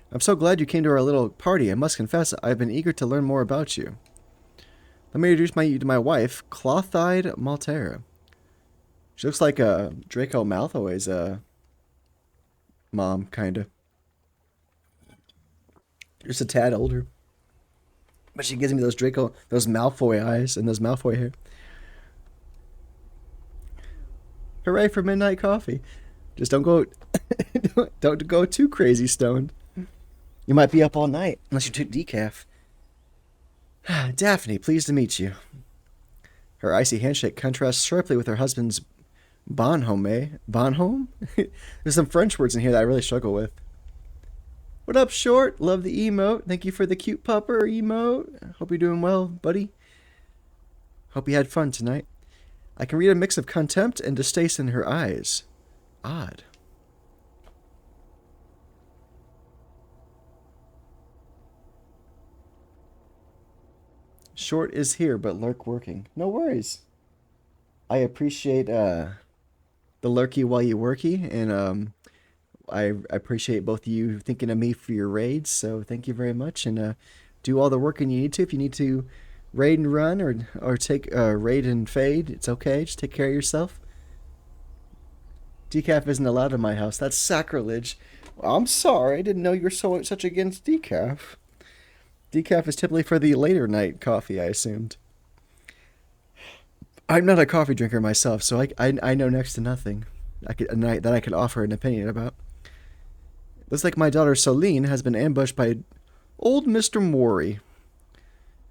I'm so glad you came to our little party. I must confess, I've been eager to learn more about you. Let me introduce you to my wife, Cloth-eyed Maltaire. She looks like a Draco Malfoy's mom, kinda. Just a tad older. But she gives me those Malfoy eyes and those Malfoy hair. Hooray for midnight coffee. Just don't go, don't go too crazy stoned. You might be up all night unless you took decaf. Daphne, pleased to meet you. Her icy handshake contrasts sharply with her husband's bonhomme. Bonhomme? There's some French words in here that I really struggle with. What up, Short? Love the emote. Thank you for the cute pupper emote. Hope you're doing well, buddy. Hope you had fun tonight. I can read a mix of contempt and distaste in her eyes. Odd. Short is here, but Lurk working. No worries. I appreciate the lurky while you worky, and I appreciate both of you thinking of me for your raids. So thank you very much, and do all the working you need to. If you need to raid and run, or take raid and fade, it's okay. Just take care of yourself. Decaf isn't allowed in my house. That's sacrilege. I'm sorry. I didn't know you were such against decaf. Decaf is typically for the later night coffee, I assumed. I'm not a coffee drinker myself, so I know next to nothing I could offer an opinion about. Looks like my daughter Celine has been ambushed by old Mr. Maury.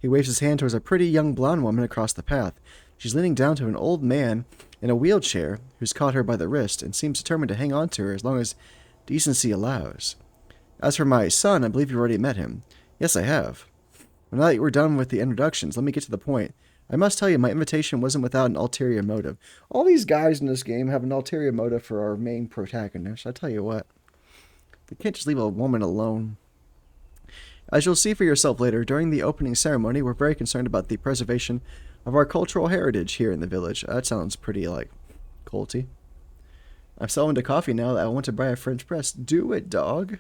He waves his hand towards a pretty young blonde woman across the path. She's leaning down to an old man in a wheelchair who's caught her by the wrist and seems determined to hang on to her as long as decency allows. As for my son, I believe you've already met him. Yes, I have. Well, now that we're done with the introductions, let me get to the point. I must tell you, my invitation wasn't without an ulterior motive. All these guys in this game have an ulterior motive for our main protagonist. I tell you what. They can't just leave a woman alone. As you'll see for yourself later, during the opening ceremony, we're very concerned about the preservation of our cultural heritage here in the village. That sounds pretty, culty. I'm so into coffee now that I want to buy a French press. Do it, dog.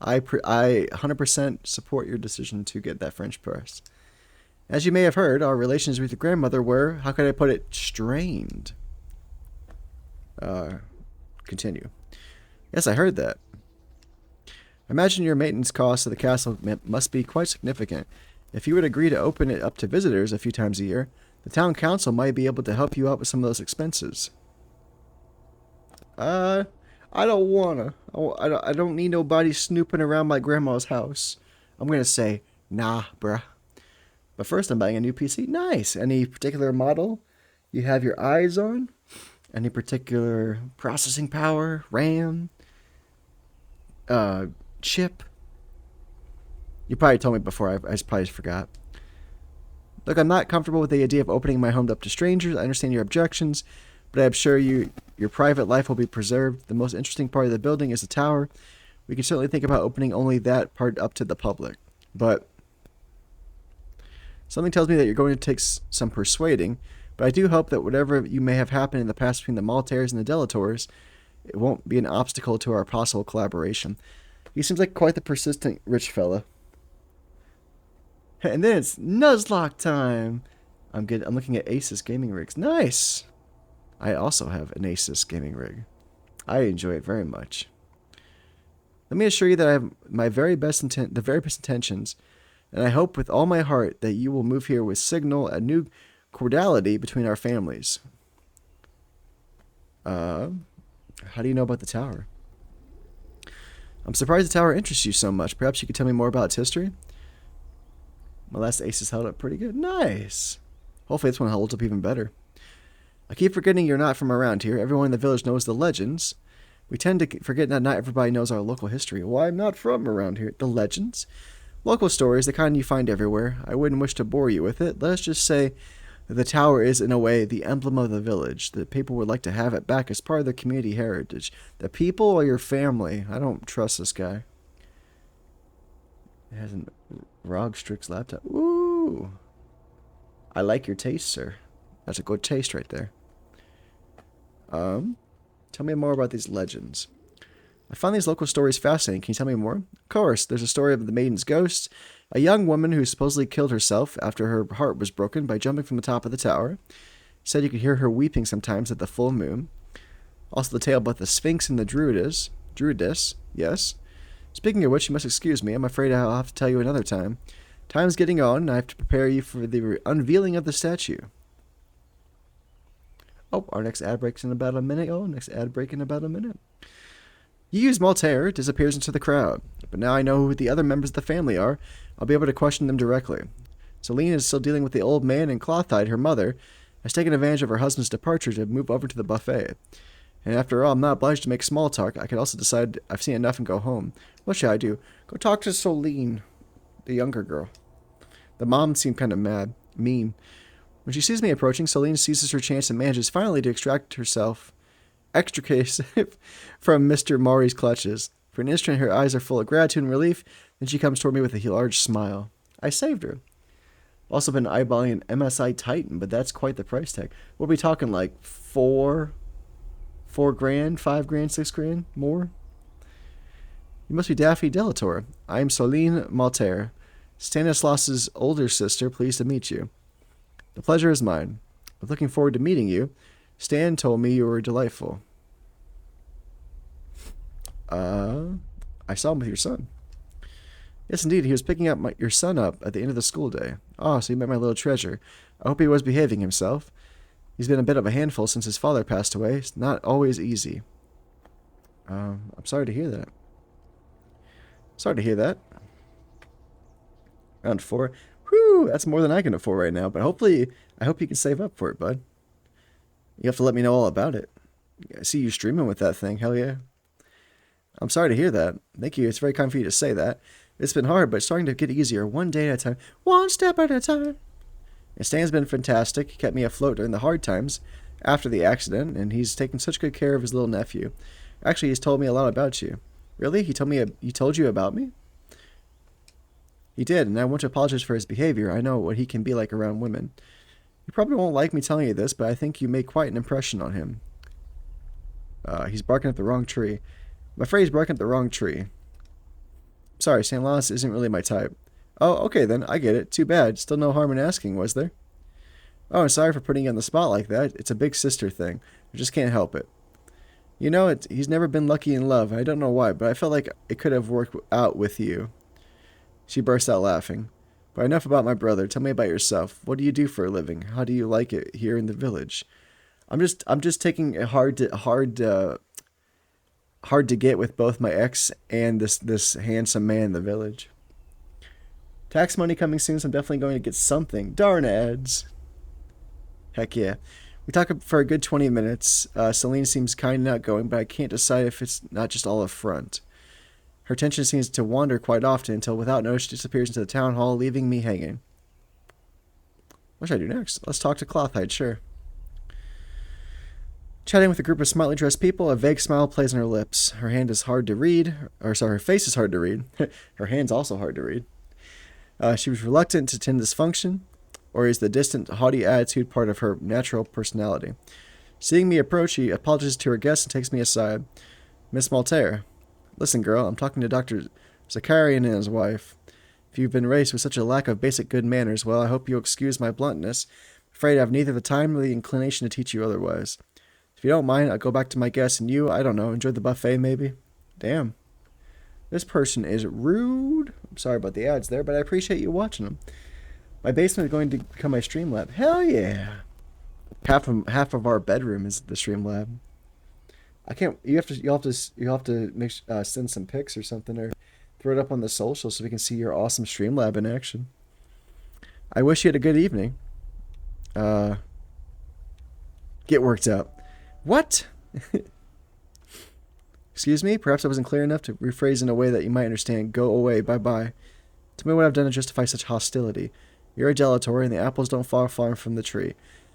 I 100% support your decision to get that French press. As you may have heard, our relations with your grandmother were, how could I put it, strained. Continue. Yes, I heard that. Imagine your maintenance costs of the castle must be quite significant. If you would agree to open it up to visitors a few times a year, the town council might be able to help you out with some of those expenses. I don't wanna. I don't need nobody snooping around my grandma's house. I'm gonna say, nah, bruh. But first, I'm buying a new PC. Nice. Any particular model you have your eyes on? Any particular processing power, RAM, chip? You probably told me before. I probably just forgot. Look, I'm not comfortable with the idea of opening my home up to strangers. I understand your objections, but I'm sure your private life will be preserved. The most interesting part of the building is the tower. We can certainly think about opening only that part up to the public. But something tells me that you're going to take some persuading, but I do hope that whatever you may have happened in the past between the Maltaires and the Delators, it won't be an obstacle to our possible collaboration. He seems like quite the persistent rich fella. And then it's Nuzlocke time! I'm looking at Asus gaming rigs. Nice! I also have an Asus gaming rig. I enjoy it very much. Let me assure you that I have the very best intentions, and I hope with all my heart that you will move here with signal a new cordiality between our families. How do you know about the tower? I'm surprised the tower interests you so much. Perhaps you could tell me more about its history? My last Asus held up pretty good. Nice. Hopefully this one holds up even better. I keep forgetting you're not from around here. Everyone in the village knows the legends. We tend to forget that not everybody knows our local history. Well, I'm not from around here. The legends? Local stories, the kind you find everywhere. I wouldn't wish to bore you with it. Let's just say that the tower is, in a way, the emblem of the village. The people would like to have it back as part of their community heritage. The people or your family? I don't trust this guy. It has a ROG Strix laptop. Ooh. I like your taste, sir. That's a good taste right there. Tell me more about these legends. I find these local stories fascinating. Can you tell me more? Of course. There's a story of the Maiden's Ghost, a young woman who supposedly killed herself after her heart was broken by jumping from the top of the tower. Said you could hear her weeping sometimes at the full moon. Also the tale about the Sphinx and the Druidess. Yes. Speaking of which, you must excuse me. I'm afraid I'll have to tell you another time. Time's getting on, and I have to prepare you for the unveiling of the statue. Oh, our next ad break's in about a minute. Next ad break in about a minute. You use Maltaire, disappears into the crowd. But now I know who the other members of the family are. I'll be able to question them directly. Celine is still dealing with the old man, and Clothide, her mother, has taken advantage of her husband's departure to move over to the buffet. And after all, I'm not obliged to make small talk. I could also decide I've seen enough and go home. What should I do? Go talk to Celine, the younger girl. The mom seemed kind of mean. When she sees me approaching, Celine seizes her chance and manages finally to extricate herself from Mr. Maury's clutches. For an instant, her eyes are full of gratitude and relief. Then she comes toward me with a large smile. I saved her. Also been eyeballing an MSI Titan, but that's quite the price tag. We'll be talking like $4 grand, $5 grand, $6 grand, more. You must be Daphne Delator. I am Celine Maltaire, Stanislas's older sister. Pleased to meet you. The pleasure is mine. I'm looking forward to meeting you. Stan told me you were delightful. I saw him with your son. Yes, indeed. He was picking up your son up at the end of the school day. Oh, so you met my little treasure. I hope he was behaving himself. He's been a bit of a handful since his father passed away. It's not always easy. I'm sorry to hear that. Sorry to hear that. Round 4. Whew, that's more than I can afford right now. But hopefully, I hope you can save up for it, bud. You have to let me know all about it. I see you streaming with that thing. Hell yeah. I'm sorry to hear that. Thank you. It's very kind for you to say that. It's been hard, but it's starting to get easier. One day at a time. One step at a time. And Stan's been fantastic. He kept me afloat during the hard times after the accident, and he's taken such good care of his little nephew. Actually, he's told me a lot about you. Really? He told you about me? He did, and I want to apologize for his behavior. I know what he can be like around women. You probably won't like me telling you this, but I think you made quite an impression on him. He's barking up the wrong tree. I'm afraid he's barking up the wrong tree. Sorry, St. Lawrence isn't really my type. Oh, okay then, I get it. Too bad. Still no harm in asking, was there? Oh, I'm sorry for putting you on the spot like that. It's a big sister thing. I just can't help it. You know, he's never been lucky in love. I don't know why, but I felt like it could have worked out with you. She burst out laughing. But enough about my brother. Tell me about yourself. What do you do for a living? How do you like it here in the village? I'm just taking it hard to get with both my ex and this handsome man in the village. Tax money coming soon, so I'm definitely going to get something. Darn ads. Heck yeah. We talk for a good 20 minutes. Celine seems kind and outgoing, but I can't decide if it's not just all a front. Her attention seems to wander quite often until without notice she disappears into the town hall, leaving me hanging. What should I do next? Let's talk to Clothide, sure. Chatting with a group of smartly dressed people, a vague smile plays on her lips. Her hand is hard to read. Her face is hard to read. Her hand's also hard to read. She was reluctant to attend this function, or is the distant, haughty attitude part of her natural personality? Seeing me approach, she apologizes to her guest and takes me aside. Miss Maltaire. Listen, girl, I'm talking to Dr. Zakarian and his wife. If you've been raised with such a lack of basic good manners, well, I hope you'll excuse my bluntness. I'm afraid I have neither the time nor the inclination to teach you otherwise. If you don't mind, I'll go back to my guests and you, I don't know, enjoy the buffet maybe? Damn. This person is rude. I'm sorry about the ads there, but I appreciate you watching them. My basement is going to become my stream lab. Hell yeah. Half of our bedroom is the stream lab. I can't. You'll have to send some pics or something, or throw it up on the social so we can see your awesome stream lab in action. I wish you had a good evening. Get worked up. What? Excuse me? Perhaps I wasn't clear enough to rephrase in a way that you might understand. Go away. Bye-bye. Tell me what I've done to justify such hostility. You're a Delator, and the apples don't fall far from the tree.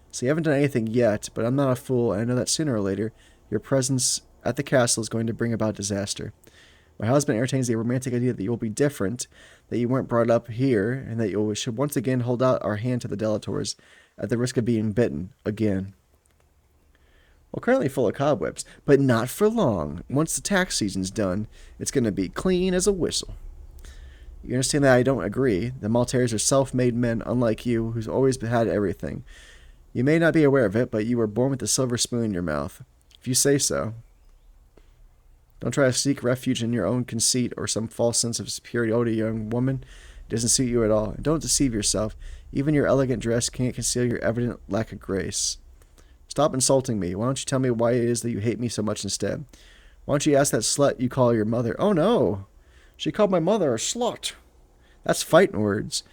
So you haven't done anything yet, but I'm not a fool, and I know that sooner or later, your presence at the castle is going to bring about disaster. My husband entertains the romantic idea that you will be different, that you weren't brought up here, and that you should once again hold out our hand to the Delators, at the risk of being bitten again. Well, currently full of cobwebs, but not for long. Once the tax season's done, it's going to be clean as a whistle. You understand that I don't agree. The Maltaires are self-made men, unlike you, who's always had everything. You may not be aware of it, but you were born with a silver spoon in your mouth. If you say so. Don't try to seek refuge in your own conceit or some false sense of superiority, young woman. It doesn't suit you at all. And don't deceive yourself. Even your elegant dress can't conceal your evident lack of grace. Stop insulting me. Why don't you tell me why it is that you hate me so much instead? Why don't you ask that slut you call your mother? Oh no! She called my mother a slut. That's fighting words.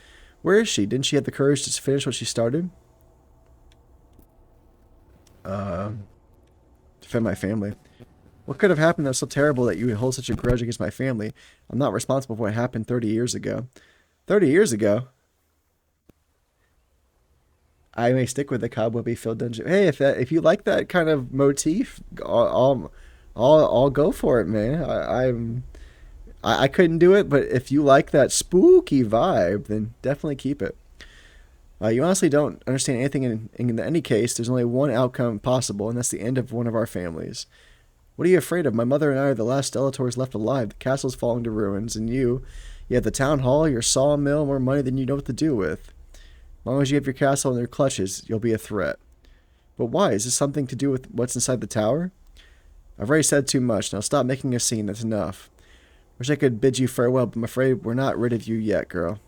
Where is she? Didn't she have the courage to finish what she started? Defend my family. What could have happened that was so terrible that you would hold such a grudge against my family? I'm not responsible for what happened 30 years ago. 30 years ago? I may stick with the cobwebby-filled dungeon. Hey, if you like that kind of motif, I'll go for it, man. I couldn't do it, but if you like that spooky vibe, then definitely keep it. You honestly don't understand anything in any case. There's only one outcome possible, and that's the end of one of our families. What are you afraid of? My mother and I are the last Stelators left alive. The castle's falling to ruins, and you have the town hall, your sawmill, more money than you know what to do with. As long as you have your castle in their clutches, you'll be a threat. But why? Is this something to do with what's inside the tower? I've already said too much. Now stop making a scene. That's enough. Wish I could bid you farewell, but I'm afraid we're not rid of you yet, girl.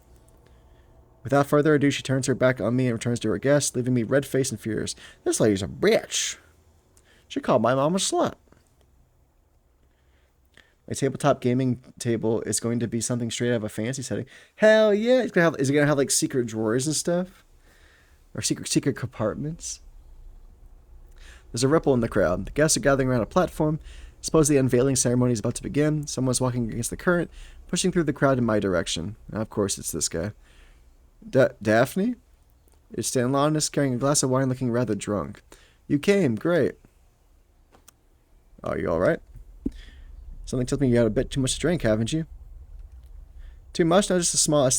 Without further ado, she turns her back on me and returns to her guests, leaving me red-faced and furious. This lady's a bitch. She called my mom a slut. My tabletop gaming table is going to be something straight out of a fantasy setting. Hell yeah! Is it gonna have like secret drawers and stuff? Or secret compartments? There's a ripple in the crowd. The guests are gathering around a platform. Suppose the unveiling ceremony is about to begin. Someone's walking against the current, pushing through the crowd in my direction. Now, of course, it's this guy. Daphne? It's Stanlonis carrying a glass of wine looking rather drunk. You came. Great. Are you alright? Something tells me you had a bit too much to drink, haven't you? Too much? No, just a small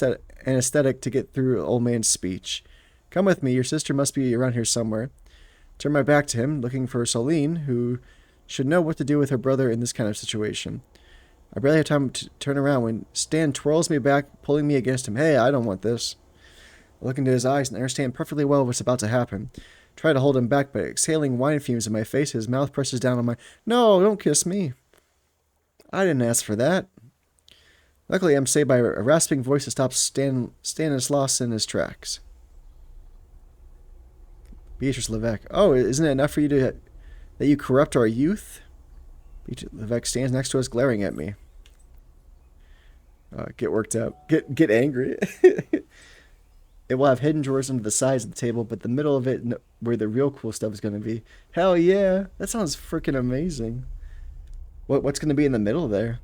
anesthetic to get through old man's speech. Come with me. Your sister must be around here somewhere. Turn my back to him, looking for Celine, who should know what to do with her brother in this kind of situation. I barely have time to turn around when Stan twirls me back, pulling me against him. Hey, I don't want this. I look into his eyes and understand perfectly well what's about to happen. Try to hold him back, but exhaling wine fumes in my face, his mouth presses down on my... No, don't kiss me. I didn't ask for that. Luckily, I'm saved by a rasping voice that stops Stanislaus in his tracks. Beatrice Levesque. Oh, isn't it enough for you that you corrupt our youth? Beatrice Levesque stands next to us, glaring at me. Get worked up. Get angry. It will have hidden drawers under the sides of the table, but the middle of it, where the real cool stuff is going to be. Hell yeah! That sounds freaking amazing. What's going to be in the middle there?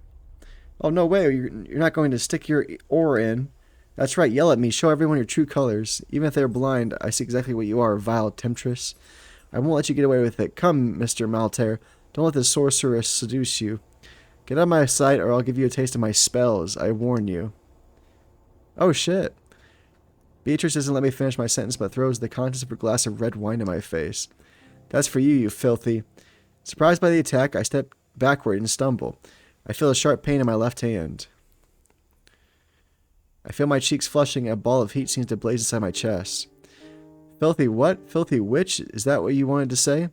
Oh, no way. You're not going to stick your oar in. That's right. Yell at me. Show everyone your true colors. Even if they're blind, I see exactly what you are, vile temptress. I won't let you get away with it. Come, Mr. Maltaire. Don't let this sorceress seduce you. Get out of my sight or I'll give you a taste of my spells. I warn you. Oh, shit. Beatrice doesn't let me finish my sentence but throws the contents of her glass of red wine in my face. That's for you, you filthy. Surprised by the attack, I step backward and stumble. I feel a sharp pain in my left hand. I feel my cheeks flushing and a ball of heat seems to blaze inside my chest. Filthy what? Filthy witch? Is that what you wanted to say?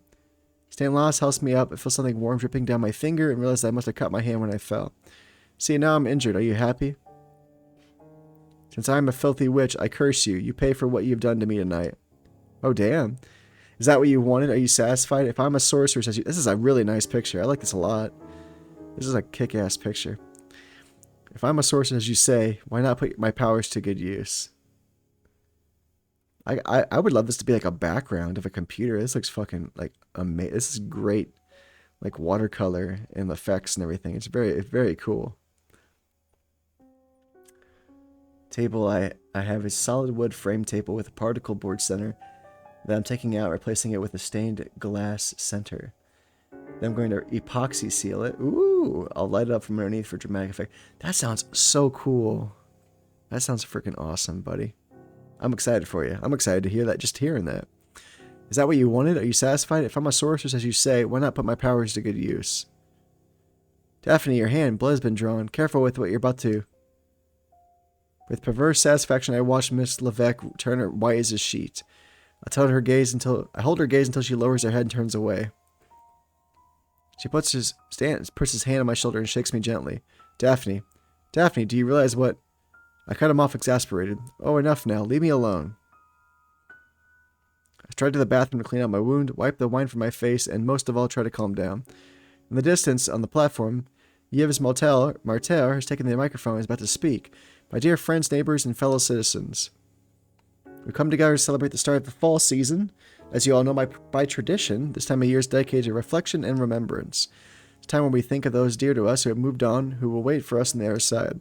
Stanislaus helps me up. I feel something warm dripping down my finger and realize I must have cut my hand when I fell. See, now I'm injured. Are you happy? Since I am a filthy witch, I curse you. You pay for what you've done to me tonight. Oh, damn. Is that what you wanted? Are you satisfied? If I'm a sorceress, this is a really nice picture. I like this a lot. This is a kick-ass picture. If I'm a sorceress, as you say, why not put my powers to good use? I would love this to be like a background of a computer. This looks fucking like amazing. This is great, like watercolor and effects and everything. It's very cool. Table I have a solid wood frame table with a particle board center that I'm taking out, replacing it with a stained glass center. Then I'm going to epoxy seal it. Ooh, I'll light it up from underneath for dramatic effect. That sounds so cool. That sounds freaking awesome, buddy. I'm excited for you. I'm excited to hear that, just hearing that. Is that what you wanted? Are you satisfied? If I'm a sorceress, as you say, why not put my powers to good use? Daphne, your hand, blood has been drawn. Careful with what you're about to. With perverse satisfaction, I watched Miss Levesque turn her white as a sheet. I hold her gaze until she lowers her head and turns away. She puts his hand on my shoulder and shakes me gently. Daphne. Daphne, do you realize what? I cut him off exasperated. Oh, enough now. Leave me alone. I tried to the bathroom to clean out my wound, wipe the wine from my face, and most of all try to calm down. In the distance, on the platform, Yves Martel has taken the microphone and is about to speak. My dear friends, neighbors, and fellow citizens. We come together to celebrate the start of the fall season. As you all know by tradition, this time of year is dedicated to reflection and remembrance. It's a time when we think of those dear to us who have moved on, who will wait for us on the other side.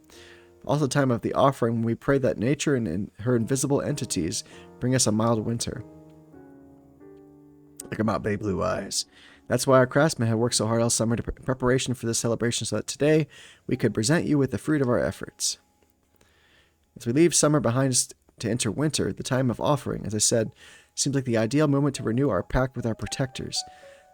Also a time of the offering when we pray that nature and her invisible entities bring us a mild winter. Look at my big blue eyes. That's why our craftsmen have worked so hard all summer in preparation for this celebration so that today we could present you with the fruit of our efforts. As we leave summer behind us to enter winter, the time of offering, as I said, seems like the ideal moment to renew our pact with our protectors,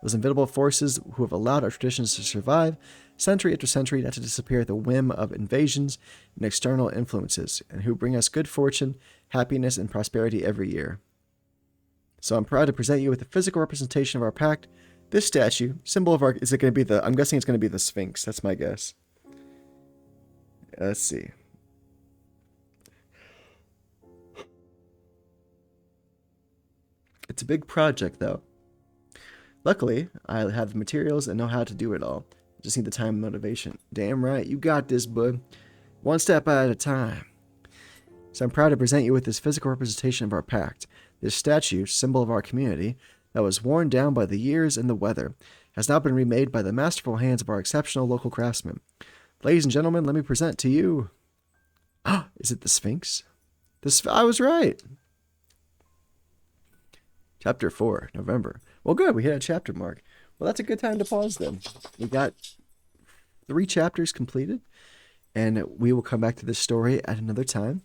those invisible forces who have allowed our traditions to survive century after century, not to disappear at the whim of invasions and external influences, and who bring us good fortune, happiness, and prosperity every year. So I'm proud to present you with a physical representation of our pact. This statue, symbol of our, is it going to be the, I'm guessing it's going to be the Sphinx. That's my guess. Let's see. It's a big project, though. Luckily, I have the materials and know how to do it all. Just need the time and motivation. Damn right, you got this, bud. One step at a time. So I'm proud to present you with this physical representation of our pact. This statue, symbol of our community, that was worn down by the years and the weather, has now been remade by the masterful hands of our exceptional local craftsmen. Ladies and gentlemen, let me present to you... Is it the Sphinx? I was right! Chapter 4, November. Well, good, we hit a chapter mark. Well, that's a good time to pause then. We got 3 chapters completed, and we will come back to this story at another time.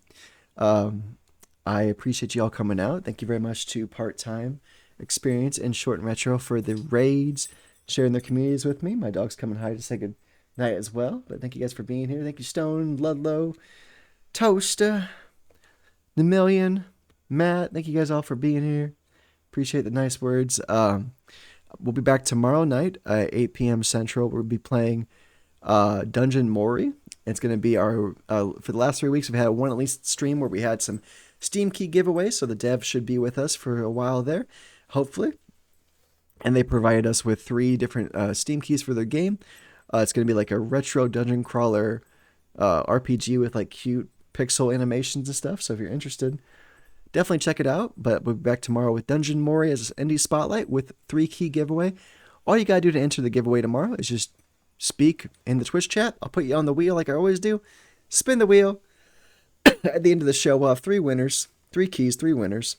I appreciate you all coming out. Thank you very much to Part-Time Experience and Short and Retro for the raids, sharing their communities with me. My dog's coming hi to say good night as well. But thank you guys for being here. Thank you, Stone, Ludlow, Toaster, The Million, Matt. Thank you guys all for being here. Appreciate the nice words. We'll be back tomorrow night at 8 p.m. Central. We'll be playing Dungeon Mori. It's going to be our, for the last 3 weeks, we've had one at least stream where we had some Steam key giveaways, so the dev should be with us for a while there, hopefully. And they provided us with 3 different Steam keys for their game. It's going to be like a retro dungeon crawler RPG with like cute pixel animations and stuff, so if you're interested, definitely check it out. But we'll be back tomorrow with Dungeon Mori as an indie spotlight with 3 key giveaway. All you got to do to enter the giveaway tomorrow is just speak in the Twitch chat. I'll put you on the wheel like I always do. Spin the wheel. At the end of the show, we'll have 3 winners, 3 keys, 3 winners.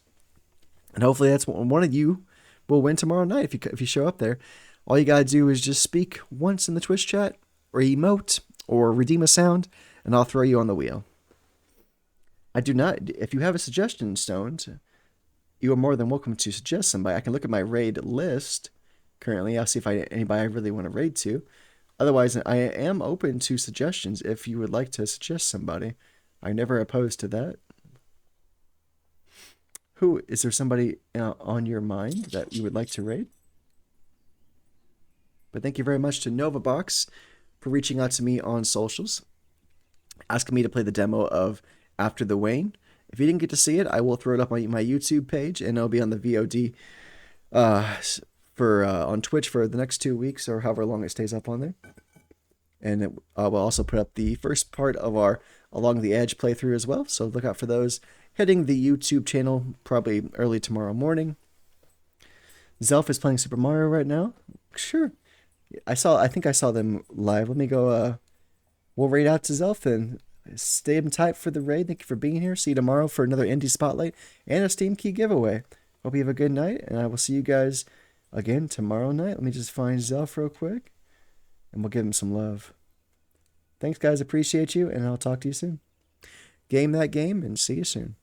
And hopefully that's one of you will win tomorrow night if you show up there. All you got to do is just speak once in the Twitch chat or emote or redeem a sound, and I'll throw you on the wheel. I do not, if you have a suggestion, Stones, you are more than welcome to suggest somebody. I can look at my raid list currently. I'll see if anybody I really want to raid to. Otherwise, I am open to suggestions if you would like to suggest somebody. I'm never opposed to that. Is there somebody on your mind that you would like to raid? But thank you very much to NovaBox for reaching out to me on socials, asking me to play the demo of After the Wane. If you didn't get to see it, I will throw it up on my YouTube page, and it'll be on the VOD on Twitch for the next 2 weeks or however long it stays up on there. And we'll also put up the first part of our Along the Edge playthrough as well, so look out for those hitting the YouTube channel probably early tomorrow morning. Zelf is playing Super Mario right now. Sure. I think I saw them live. Let me go, we'll raid out to Zelf and stay in tight for the raid. Thank you for being here. See you tomorrow for another Indie Spotlight and a Steam Key giveaway. Hope you have a good night, and I will see you guys again tomorrow night. Let me just find Zelf real quick, and we'll give him some love. Thanks, guys. Appreciate you, and I'll talk to you soon. Game that game, and see you soon.